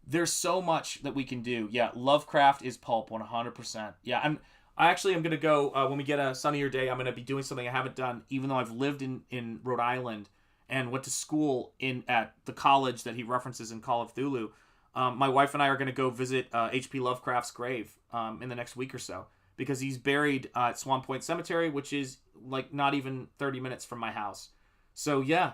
There's so much that we can do. Yeah, Lovecraft is pulp, 100%. Yeah, I actually am going to go, when we get a sunnier day, I'm going to be doing something I haven't done, even though I've lived in Rhode Island and went to school at the college that he references in Call of Cthulhu. My wife and I are going to go visit H.P. Lovecraft's grave in the next week or so, because he's buried at Swan Point Cemetery, which is like not even 30 minutes from my house. So yeah,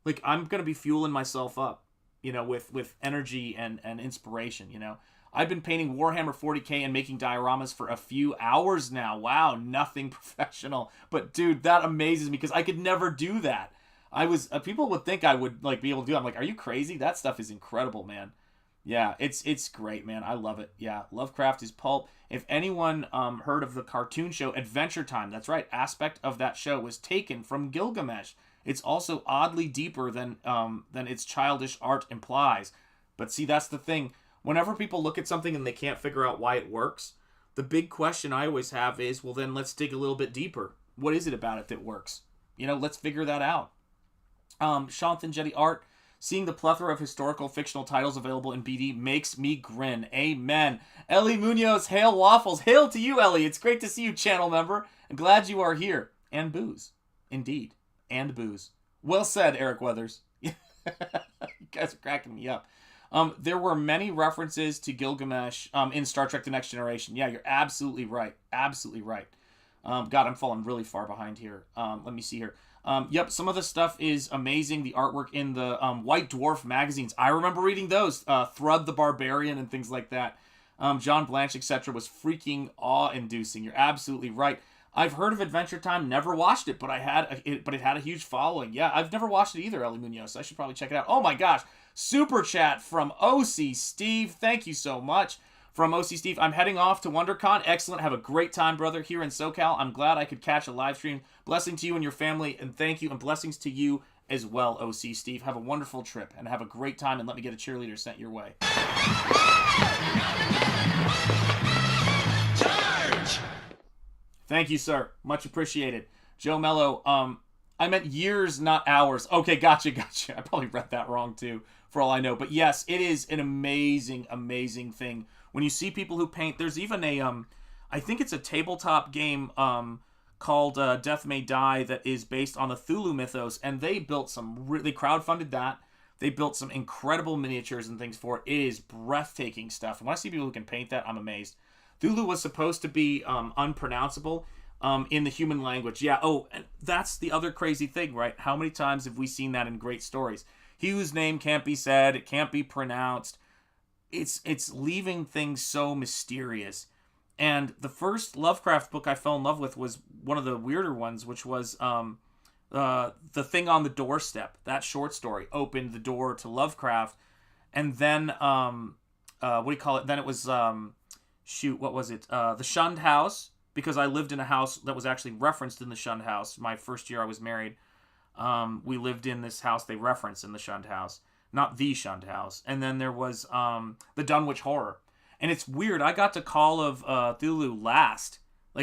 like I'm going to be fueling myself up, you know, with energy and inspiration, you know. I've been painting Warhammer 40K and making dioramas for a few hours now. Wow, nothing professional. But dude, that amazes me because I could never do that. People would think I would like be able to do it. I'm like, are you crazy? That stuff is incredible, man. Yeah, it's great, man. I love it. Yeah, Lovecraft is pulp. If anyone heard of the cartoon show Adventure Time, that's right. Aspect of that show was taken from Gilgamesh. It's also oddly deeper than its childish art implies. But see, that's the thing. Whenever people look at something and they can't figure out why it works, the big question I always have is, well, then let's dig a little bit deeper. What is it about it that works? You know, let's figure that out. Shanth Enjeti art Seeing the plethora of historical fictional titles available in BD makes me grin. Amen. Ellie Munoz, hail waffles. Hail to you, Ellie. It's great to see you, channel member. I'm glad you are here. And booze. Indeed. And booze. Well said, Eric Weathers. You guys are cracking me up. There were many references to Gilgamesh in Star Trek The Next Generation. Yeah, you're absolutely right. Absolutely right. God, I'm falling really far behind here. Let me see here. Yep, some of the stuff is amazing. The artwork in the White Dwarf magazines. I remember reading those. Thrud the Barbarian and things like that. John Blanche, etc. was freaking awe-inducing. You're absolutely right. I've heard of Adventure Time, never watched it, but it had a huge following. Yeah, I've never watched it either, Ellie Munoz. So I should probably check it out. Oh my gosh, super chat from OC Steve. Thank you so much. From OC Steve, I'm heading off to WonderCon. Excellent. Have a great time, brother, here in SoCal. I'm glad I could catch a live stream. Blessing to you and your family, and thank you, and blessings to you as well, OC Steve. Have a wonderful trip, and have a great time, and let me get a cheerleader sent your way. Charge! Thank you, sir. Much appreciated. Joe Mello, I meant years, not hours. Okay, gotcha. I probably read that wrong, too, for all I know. But yes, it is an amazing, amazing thing. When you see people who paint, there's even a, I think it's a tabletop game called Death May Die that is based on the Cthulhu mythos, and they built they crowdfunded that. They built some incredible miniatures and things for it. It is breathtaking stuff. And when I see people who can paint that, I'm amazed. Cthulhu was supposed to be unpronounceable in the human language. Yeah, and that's the other crazy thing, right? How many times have we seen that in great stories? He whose name can't be said, it can't be pronounced. It's leaving things so mysterious. And the first Lovecraft book I fell in love with was one of the weirder ones, which was The Thing on the Doorstep. That short story opened the door to Lovecraft. And then, what do you call it? Then it was, what was it? The Shunned House, because I lived in a house that was actually referenced in the Shunned House. My first year I was married. We lived in this house they reference in the Shunned House. Not the Shunned House. And then there was the Dunwich Horror. And it's weird. I got to Call of Cthulhu last.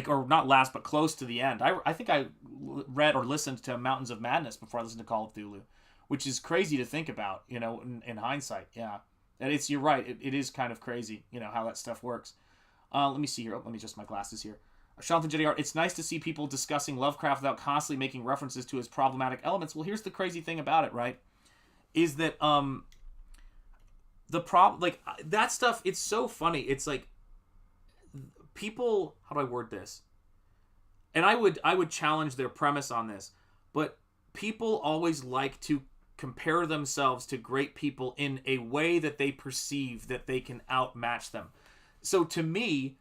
Or not last, but close to the end. I think I read or listened to Mountains of Madness before I listened to Call of Cthulhu. Which is crazy to think about, in hindsight. Yeah. And you're right. It is kind of crazy, how that stuff works. Let me see here. Let me adjust my glasses here. Shanth Enjeti, it's nice to see people discussing Lovecraft without constantly making references to his problematic elements. Well, here's the crazy thing about it, right? Is that the problem, that stuff, it's so funny. It's like people, how do I word this? And I would challenge their premise on this, but people always like to compare themselves to great people in a way that they perceive that they can outmatch them. So to me,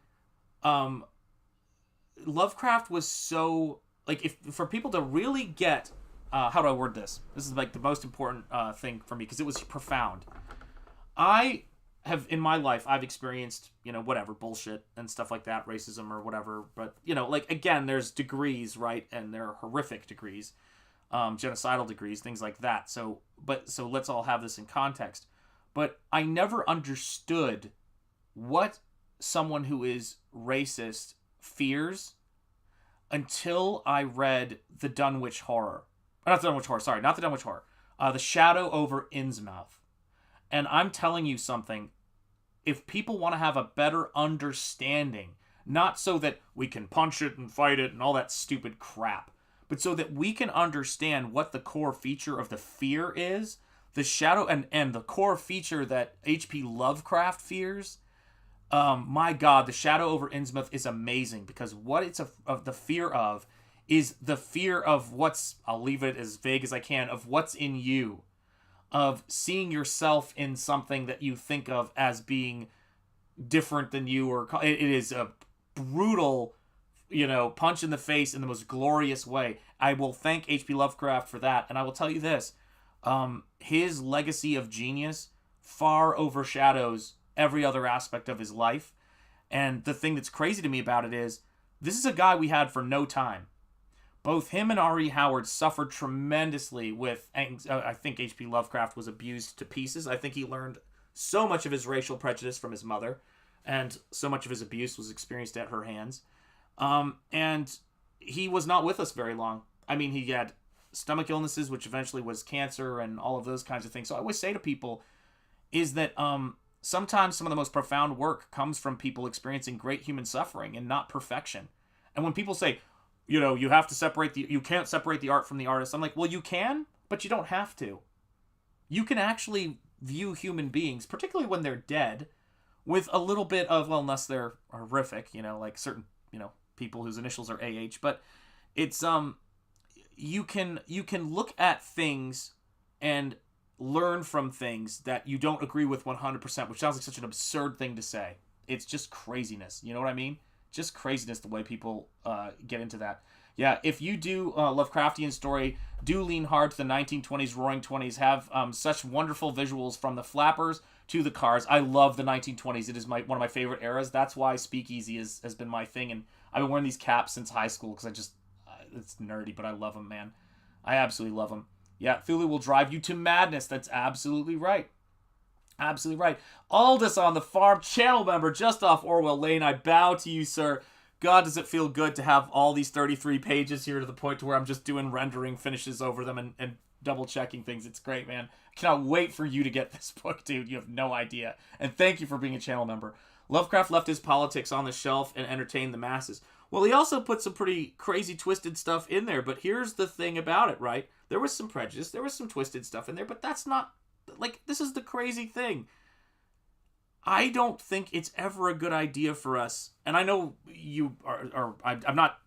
Lovecraft was so, if for people to really get, how do I word this? This is the most important thing for me, because it was profound. I have, in my life, I've experienced, whatever, bullshit and stuff like that, racism or whatever. But, again, there's degrees, right? And there are horrific degrees, genocidal degrees, things like that. So let's all have this in context. But I never understood what someone who is racist fears until I read The Dunwich Horror. Not The Dunwich Horror, sorry, not The Dunwich Horror. The Shadow over Innsmouth. And I'm telling you something, if people want to have a better understanding, not so that we can punch it and fight it and all that stupid crap, but so that we can understand what the core feature of the fear is, the shadow and the core feature that H.P. Lovecraft fears, my God, The Shadow over Innsmouth is amazing, because what it's the fear of is the fear of what's, I'll leave it as vague as I can, of what's in you, of seeing yourself in something that you think of as being different than you, or it is a brutal, punch in the face in the most glorious way. I will thank H.P. Lovecraft for that, and I will tell you this, his legacy of genius far overshadows every other aspect of his life. And the thing that's crazy to me about it is, this is a guy we had for no time. Both him and R.E. Howard suffered tremendously with, I think H.P. Lovecraft was abused to pieces. I think he learned so much of his racial prejudice from his mother, and so much of his abuse was experienced at her hands. And he was not with us very long. I mean, he had stomach illnesses, which eventually was cancer and all of those kinds of things. So I always say to people is that sometimes some of the most profound work comes from people experiencing great human suffering and not perfection. And when people say, you have to you can't separate the art from the artist, I'm like, well, you can, but you don't have to. You can actually view human beings, particularly when they're dead, with a little bit of, well, unless they're horrific, like certain, people whose initials are AH, but it's, you can look at things and learn from things that you don't agree with 100%, which sounds like such an absurd thing to say. It's just craziness. You know what I mean? Just craziness the way people get into that. Yeah, if you do Lovecraftian story, do lean hard to the 1920s, Roaring 20s, have such wonderful visuals from the flappers to the cars. I love the 1920s. It is one of my favorite eras. That's why Speakeasy has been my thing, and I've been wearing these caps since high school because I just, it's nerdy, but I love them, man. I absolutely love them. Yeah, Thulu will drive you to madness. That's absolutely right. Absolutely right. Aldous on the farm, channel member just off Orwell Lane. I bow to you, sir. God, does it feel good to have all these 33 pages here to the point to where I'm just doing rendering finishes over them and double checking things. It's great, man. I cannot wait for you to get this book, dude. You have no idea. And thank you for being a channel member. Lovecraft left his politics on the shelf and entertained the masses. Well, he also put some pretty crazy, twisted stuff in there. But here's the thing about it, right? There was some prejudice. There was some twisted stuff in there. But that's not, this is the crazy thing. I don't think it's ever a good idea for us. And I know you I'm not,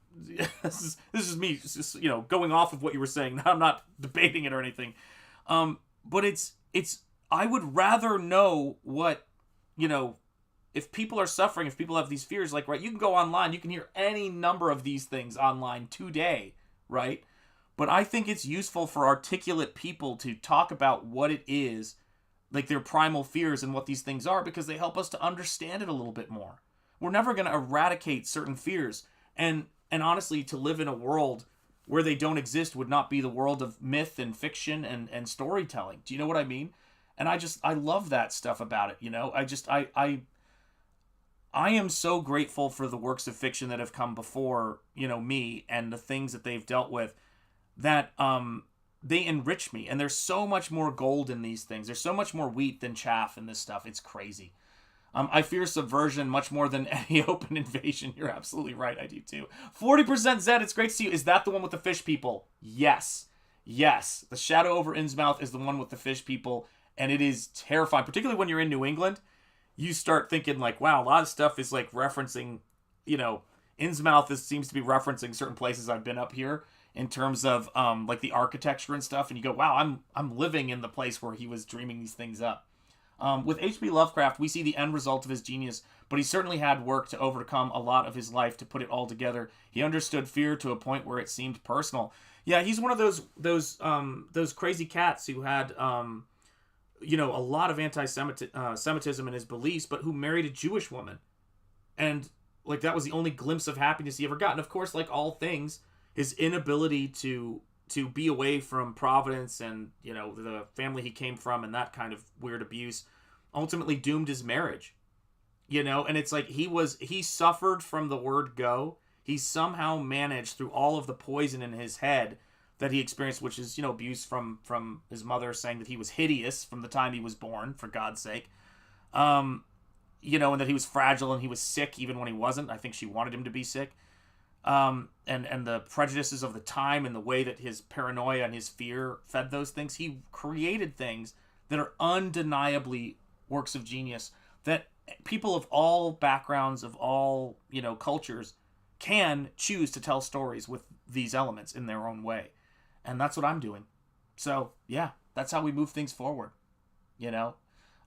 this is me just, going off of what you were saying. I'm not debating it or anything. But it's, I would rather know what, if people are suffering, if people have these fears, right, you can go online, you can hear any number of these things online today, right? But I think it's useful for articulate people to talk about what it is, like their primal fears and what these things are, because they help us to understand it a little bit more. We're never going to eradicate certain fears. And honestly, to live in a world where they don't exist would not be the world of myth and fiction and storytelling. Do you know what I mean? And I love that stuff about it. I am so grateful for the works of fiction that have come before, me and the things that they've dealt with, that they enrich me. And there's so much more gold in these things. There's so much more wheat than chaff in this stuff. It's crazy. I fear subversion much more than any open invasion. You're absolutely right. I do too. 40% Zed, it's great to see you. Is that the one with the fish people? Yes. Yes. The Shadow over Innsmouth is the one with the fish people. And it is terrifying, particularly when you're in New England. You start thinking wow, a lot of stuff is referencing, Innsmouth seems to be referencing certain places I've been up here in terms of the architecture and stuff. And you go, wow, I'm living in the place where he was dreaming these things up. With H.P. Lovecraft, we see the end result of his genius, but he certainly had work to overcome a lot of his life to put it all together. He understood fear to a point where it seemed personal. Yeah, he's one of those crazy cats who had a lot of anti-Semitism in his beliefs, but who married a Jewish woman. And, that was the only glimpse of happiness he ever got. And, of course, like all things, his inability to be away from Providence and, the family he came from and that kind of weird abuse ultimately doomed his marriage. And it's he suffered from the word go. He somehow managed through all of the poison in his head that he experienced, which is, abuse from his mother saying that he was hideous from the time he was born, for God's sake. And that he was fragile and he was sick even when he wasn't. I think she wanted him to be sick. And the prejudices of the time and the way that his paranoia and his fear fed those things. He created things that are undeniably works of genius that people of all backgrounds, of all, cultures can choose to tell stories with these elements in their own way. And that's what I'm doing. So, yeah, that's how we move things forward.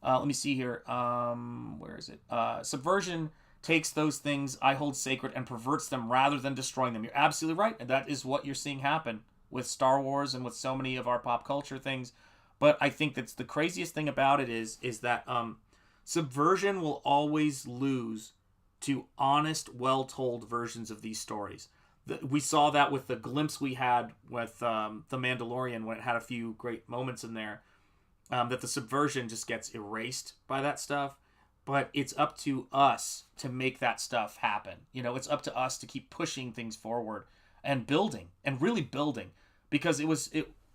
Let me see here. Where is it? Subversion takes those things I hold sacred and perverts them rather than destroying them. You're absolutely right. And that is what you're seeing happen with Star Wars and with so many of our pop culture things. But I think that's the craziest thing about it is that subversion will always lose to honest, well-told versions of these stories. We saw that with the glimpse we had with The Mandalorian when it had a few great moments in there, that the subversion just gets erased by that stuff. But it's up to us to make that stuff happen. It's up to us to keep pushing things forward and building and really building. because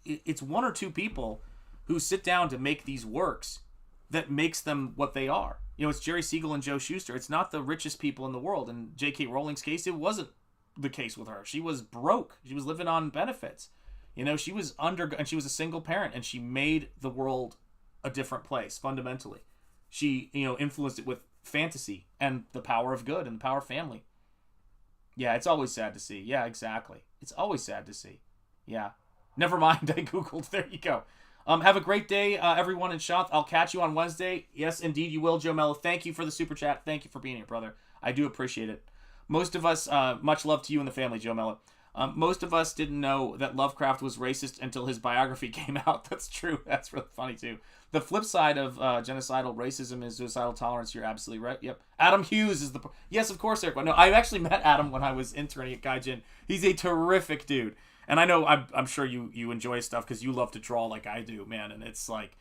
it's one or two people who sit down to make these works that makes them what they are. It's Jerry Siegel and Joe Shuster. It's not the richest people in the world. In J.K. Rowling's case, it wasn't the case with her. She was broke. She was living on benefits. She was and she was a single parent, and she made the world a different place fundamentally. She, influenced it with fantasy and the power of good and the power of family. Yeah, it's always sad to see. Yeah, exactly. It's always sad to see. Yeah. Never mind, I Googled. There you go. Have a great day, everyone in Shanth. I'll catch you on Wednesday. Yes, indeed, you will, Joe Mello. Thank you for the super chat. Thank you for being here, brother. I do appreciate it. Most of us, much love to you and the family, Joe Mello. Most of us didn't know that Lovecraft was racist until his biography came out. That's true. That's really funny, too. The flip side of genocidal racism is suicidal tolerance. You're absolutely right. Yep. Adam Hughes is the... Yes, of course, Eric. No, I actually met Adam when I was interning at Gaijin. He's a terrific dude. And I know, I'm sure you enjoy stuff because you love to draw like I do, man. And it's like...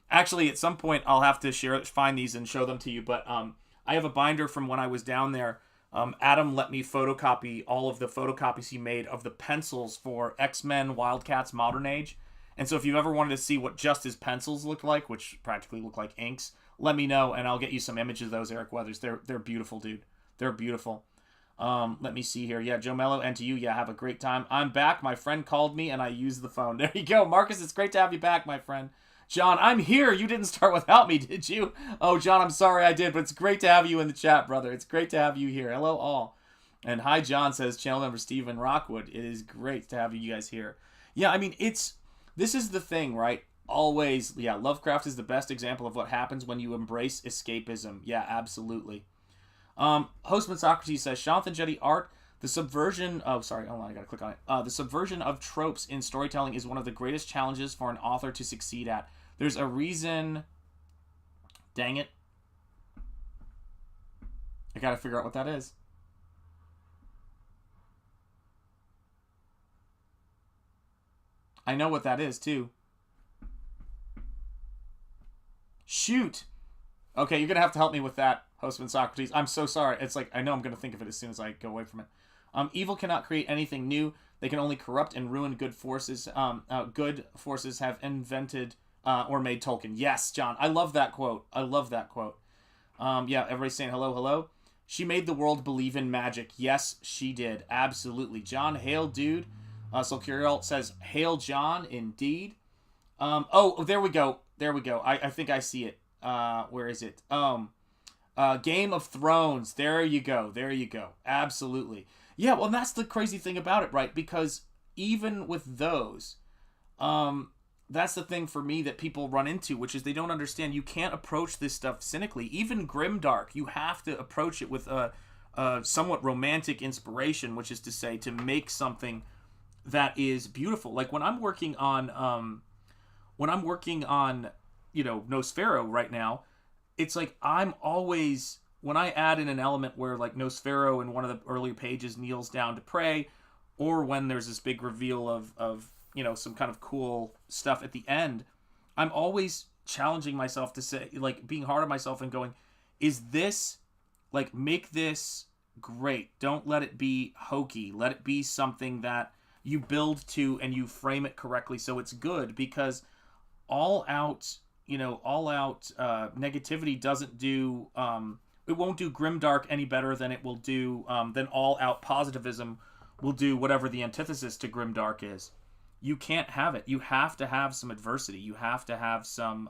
Actually, at some point, I'll have to find these and show them to you. But I have a binder from when I was down there. Adam let me photocopy all of the photocopies he made of the pencils for X-Men, Wildcats, Modern Age. And so if you've ever wanted to see what just his pencils look like, which practically look like inks, let me know, and I'll get you some images of those, Eric Weathers. They're beautiful, dude. They're beautiful. Let me see here. Yeah, Joe Mello, and to you, yeah, have a great time. I'm back. My friend called me, and I used the phone. There you go. Marcus, it's great to have you back, my friend. John, I'm here. You didn't start without me, did you? Oh, John, I'm sorry I did, but it's great to have you in the chat, brother. It's great to have you here. Hello, all. And hi, John, says channel member Steven Rockwood. It is great to have you guys here. Yeah, I mean, this is the thing, right? Always, yeah, Lovecraft is the best example of what happens when you embrace escapism. Yeah, absolutely. Hostman Socrates says, Shanth Enjeti art, the subversion of... Sorry, hold on, I gotta click on it. The subversion of tropes in storytelling is one of the greatest challenges for an author to succeed at. There's a reason... Dang it. I gotta figure out what that is. I know what that is, too. Shoot! Okay, you're gonna have to help me with that, Hostman Socrates. I'm so sorry. It's like, I know I'm gonna think of it as soon as I go away from it. Evil cannot create anything new. They can only corrupt and ruin good forces. Good forces have invented or made Tolkien. Yes, John. I love that quote. I love that quote. Yeah, everybody's saying hello, hello. She made the world believe in magic. Yes, she did. Absolutely. John, hail, dude. Solcurial says, hail, John, indeed. Oh, there we go. There we go. I think I see it. Where is it? Game of Thrones. There you go. There you go. Absolutely. Yeah, well, that's the crazy thing about it, right? Because even with those, that's the thing for me that people run into, which is they don't understand. You can't approach this stuff cynically. Even grimdark, you have to approach it with a somewhat romantic inspiration, which is to say, to make something that is beautiful. Like when I'm working on, Nosfero right now, it's like I'm always, when I add in an element where like Nosfero in one of the earlier pages kneels down to pray, or when there's this big reveal of some kind of cool stuff at the end, I'm always challenging myself to say, like, being hard on myself and going, is this, like, make this great. Don't let it be hokey. Let it be something that you build to and you frame it correctly so it's good, because all out negativity doesn't do, it won't do grimdark any better than it will do, than all out positivism will do whatever the antithesis to grimdark is. You can't have it. You have to have some adversity. You have to have some,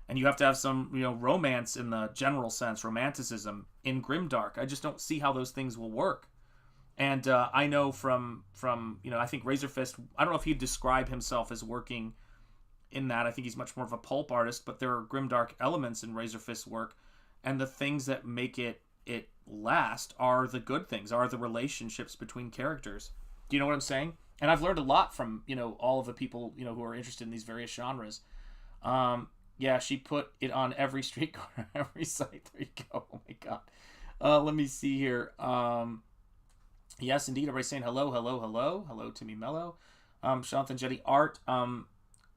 and you have to have some, romance in the general sense, romanticism in grimdark. I just don't see how those things will work. And I know from I think RAZÖRFIST, I don't know if he'd describe himself as working in that. I think he's much more of a pulp artist, but there are grimdark elements in RAZÖRFIST's work, and the things that make it last are the good things, are the relationships between characters. Do you know what I'm saying? And I've learned a lot from, all of the people, who are interested in these various genres. Yeah, she put it on every street corner, every site. There you go. Oh, my God. Let me see here. Yes, indeed. Everybody's saying hello, hello, hello. Hello, Timmy Mello. Shanth Enjeti art.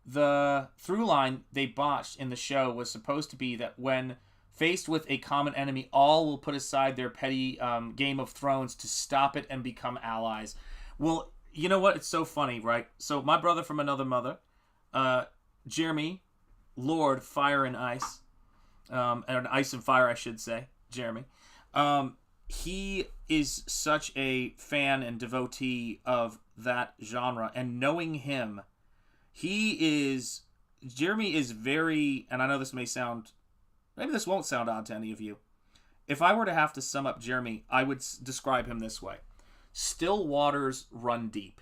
The through line they botched in the show was supposed to be that when faced with a common enemy, all will put aside their petty Game of Thrones to stop it and become allies. Well, you know what? It's so funny, right? So my brother from another mother, Jeremy, Lord Fire and Ice, and Ice and Fire, I should say, Jeremy. He is such a fan and devotee of that genre, and knowing him, Jeremy is very, and I know this may sound, maybe this won't sound odd to any of you. If I were to have to sum up Jeremy, I would describe him this way. Still waters run deep.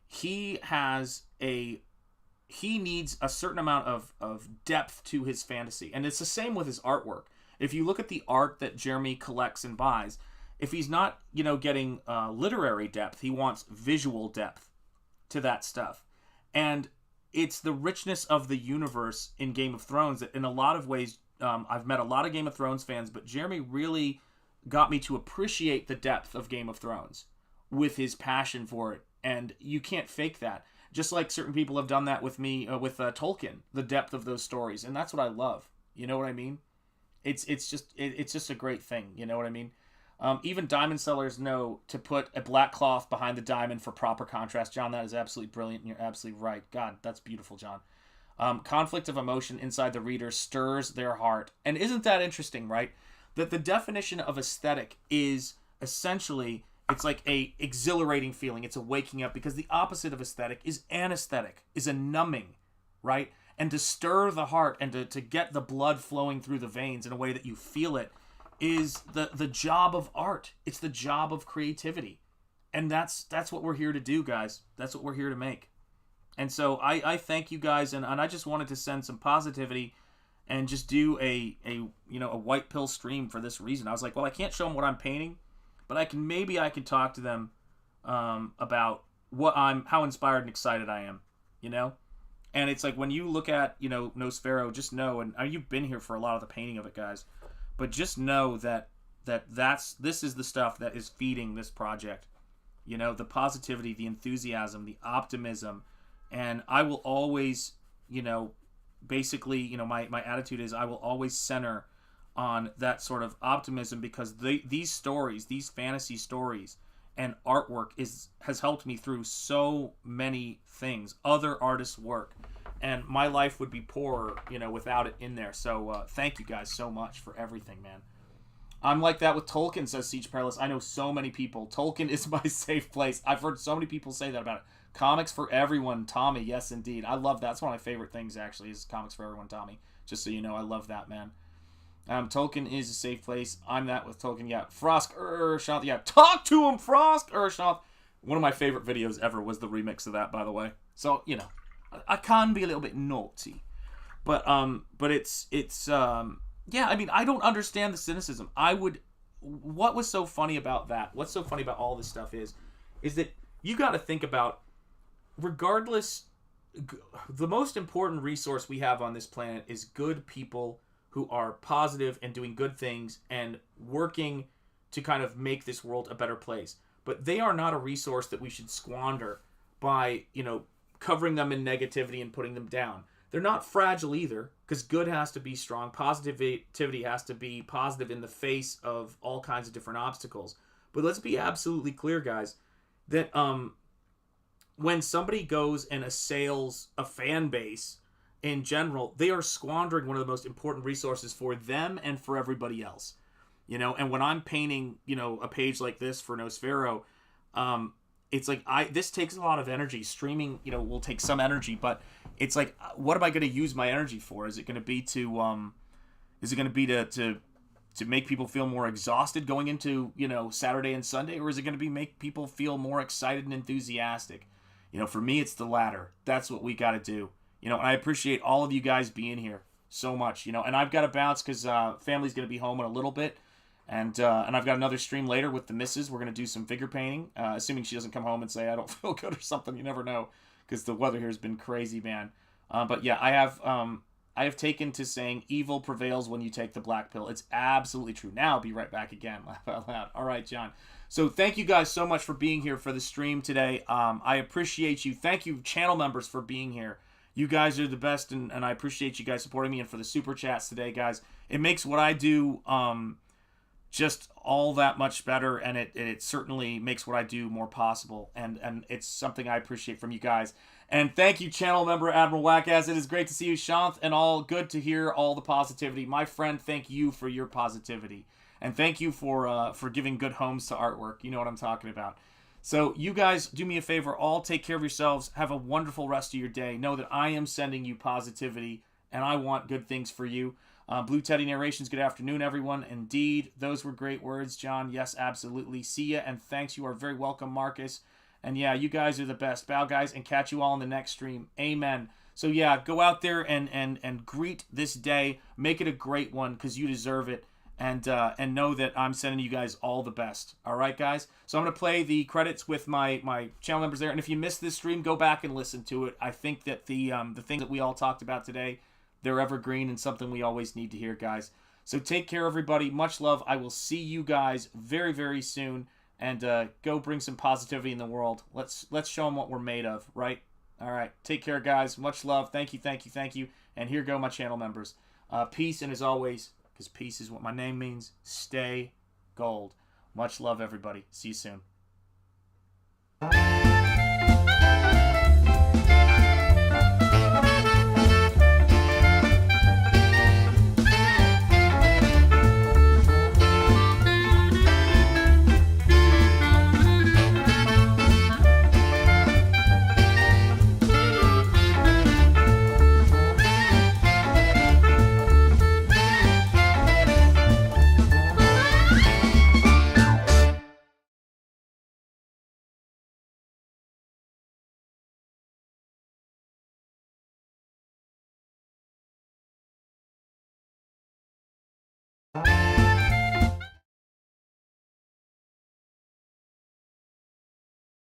He needs a certain amount of depth to his fantasy. And it's the same with his artwork. If you look at the art that Jeremy collects and buys, if he's not, getting literary depth, he wants visual depth to that stuff. And it's the richness of the universe in Game of Thrones that in a lot of ways, I've met a lot of Game of Thrones fans, but Jeremy really got me to appreciate the depth of Game of Thrones with his passion for it. And you can't fake that. Just like certain people have done that with me, with Tolkien, the depth of those stories. And that's what I love. You know what I mean? It's just a great thing. You know what I mean? Even diamond sellers know to put a black cloth behind the diamond for proper contrast. John, that is absolutely brilliant. And you're absolutely right. God, that's beautiful, John. Conflict of emotion inside the reader stirs their heart. And isn't that interesting, right? That the definition of aesthetic is essentially, it's like a exhilarating feeling. It's a waking up, because the opposite of aesthetic is anesthetic, is a numbing, right? And to stir the heart and to get the blood flowing through the veins in a way that you feel it is the job of art. It's the job of creativity. And that's what we're here to do, guys. That's what we're here to make. And so I thank you guys, and I just wanted to send some positivity and just do a white pill stream for this reason. I was like, well, I can't show them what I'm painting, but I can talk to them about how inspired and excited I am, And it's like when you look at, Nosfero, just know, and you've been here for a lot of the painting of it, guys, but just know that this is the stuff that is feeding this project. The positivity, the enthusiasm, the optimism. And I will always, basically, my attitude is I will always center on that sort of optimism, because these stories, these fantasy stories and artwork has helped me through so many things, other artists' work. And my life would be poorer, without it in there. So thank you guys so much for everything, man. I'm like that with Tolkien, says Siege Perilous. I know so many people. Tolkien is my safe place. I've heard so many people say that about it. Comics for everyone, Tommy. Yes, indeed. I love that. That's one of my favorite things, actually, is Comics for Everyone, Tommy. Just so you know, I love that, man. Tolkien is a safe place. I'm that with Tolkien. Yeah, Frost, Shanth. Yeah, talk to him, Frost, Shanth. One of my favorite videos ever was the remix of that, by the way. So, I can be a little bit naughty. But it's yeah, I mean, I don't understand the cynicism. What was so funny about that? What's so funny about all this stuff is that you got to think about, regardless, the most important resource we have on this planet is good people who are positive and doing good things and working to kind of make this world a better place. But they are not a resource that we should squander by, covering them in negativity and putting them down. They're not fragile either, because good has to be strong. Positivity has to be positive in the face of all kinds of different obstacles. But let's be absolutely clear, guys, that when somebody goes and assails a fan base in general, they are squandering one of the most important resources for them and for everybody else. And when I'm painting, a page like this for Nosfero, it's like this takes a lot of energy. Streaming, will take some energy, but it's like, what am I going to use my energy for? Is it going to be to make people feel more exhausted going into, Saturday and Sunday, or is it going to be make people feel more excited and enthusiastic? For me, it's the latter. That's what we got to do. And I appreciate all of you guys being here so much. And I've got to bounce because family's going to be home in a little bit. And I've got another stream later with the missus. We're going to do some figure painting, assuming she doesn't come home and say I don't feel good or something. You never know, because the weather here has been crazy, man. But yeah, I have taken to saying evil prevails when you take the black pill. It's absolutely true. Now I'll be right back again. Laugh out loud. All right, John. So thank you guys so much for being here for the stream today. I appreciate you. Thank you, channel members, for being here. You guys are the best, and I appreciate you guys supporting me, and for the super chats today, guys. It makes what I do just all that much better, and it certainly makes what I do more possible, and it's something I appreciate from you guys. And thank you, channel member Admiral Wackass. It is great to see you, Shanth, and all good to hear all the positivity. My friend, thank you for your positivity, and thank you for giving good homes to artwork. You know what I'm talking about. So you guys, do me a favor, all take care of yourselves. Have a wonderful rest of your day. Know that I am sending you positivity, and I want good things for you. Blue Teddy Narrations, good afternoon, everyone. Indeed, those were great words, John. Yes, absolutely. See ya, and thanks. You are very welcome, Marcus. And yeah, you guys are the best. Bow, guys, and catch you all in the next stream. Amen. So yeah, go out there and greet this day. Make it a great one, because you deserve it. And know that I'm sending you guys all the best. All right, guys? So I'm going to play the credits with my channel members there. And if you missed this stream, go back and listen to it. I think that the things that we all talked about today, they're evergreen and something we always need to hear, guys. So take care, everybody. Much love. I will see you guys very, very soon. And go bring some positivity in the world. Let's show them what we're made of, right? All right. Take care, guys. Much love. Thank you, thank you, thank you. And here go my channel members. Peace, and as always, because peace is what my name means, stay gold. Much love, everybody. See you soon.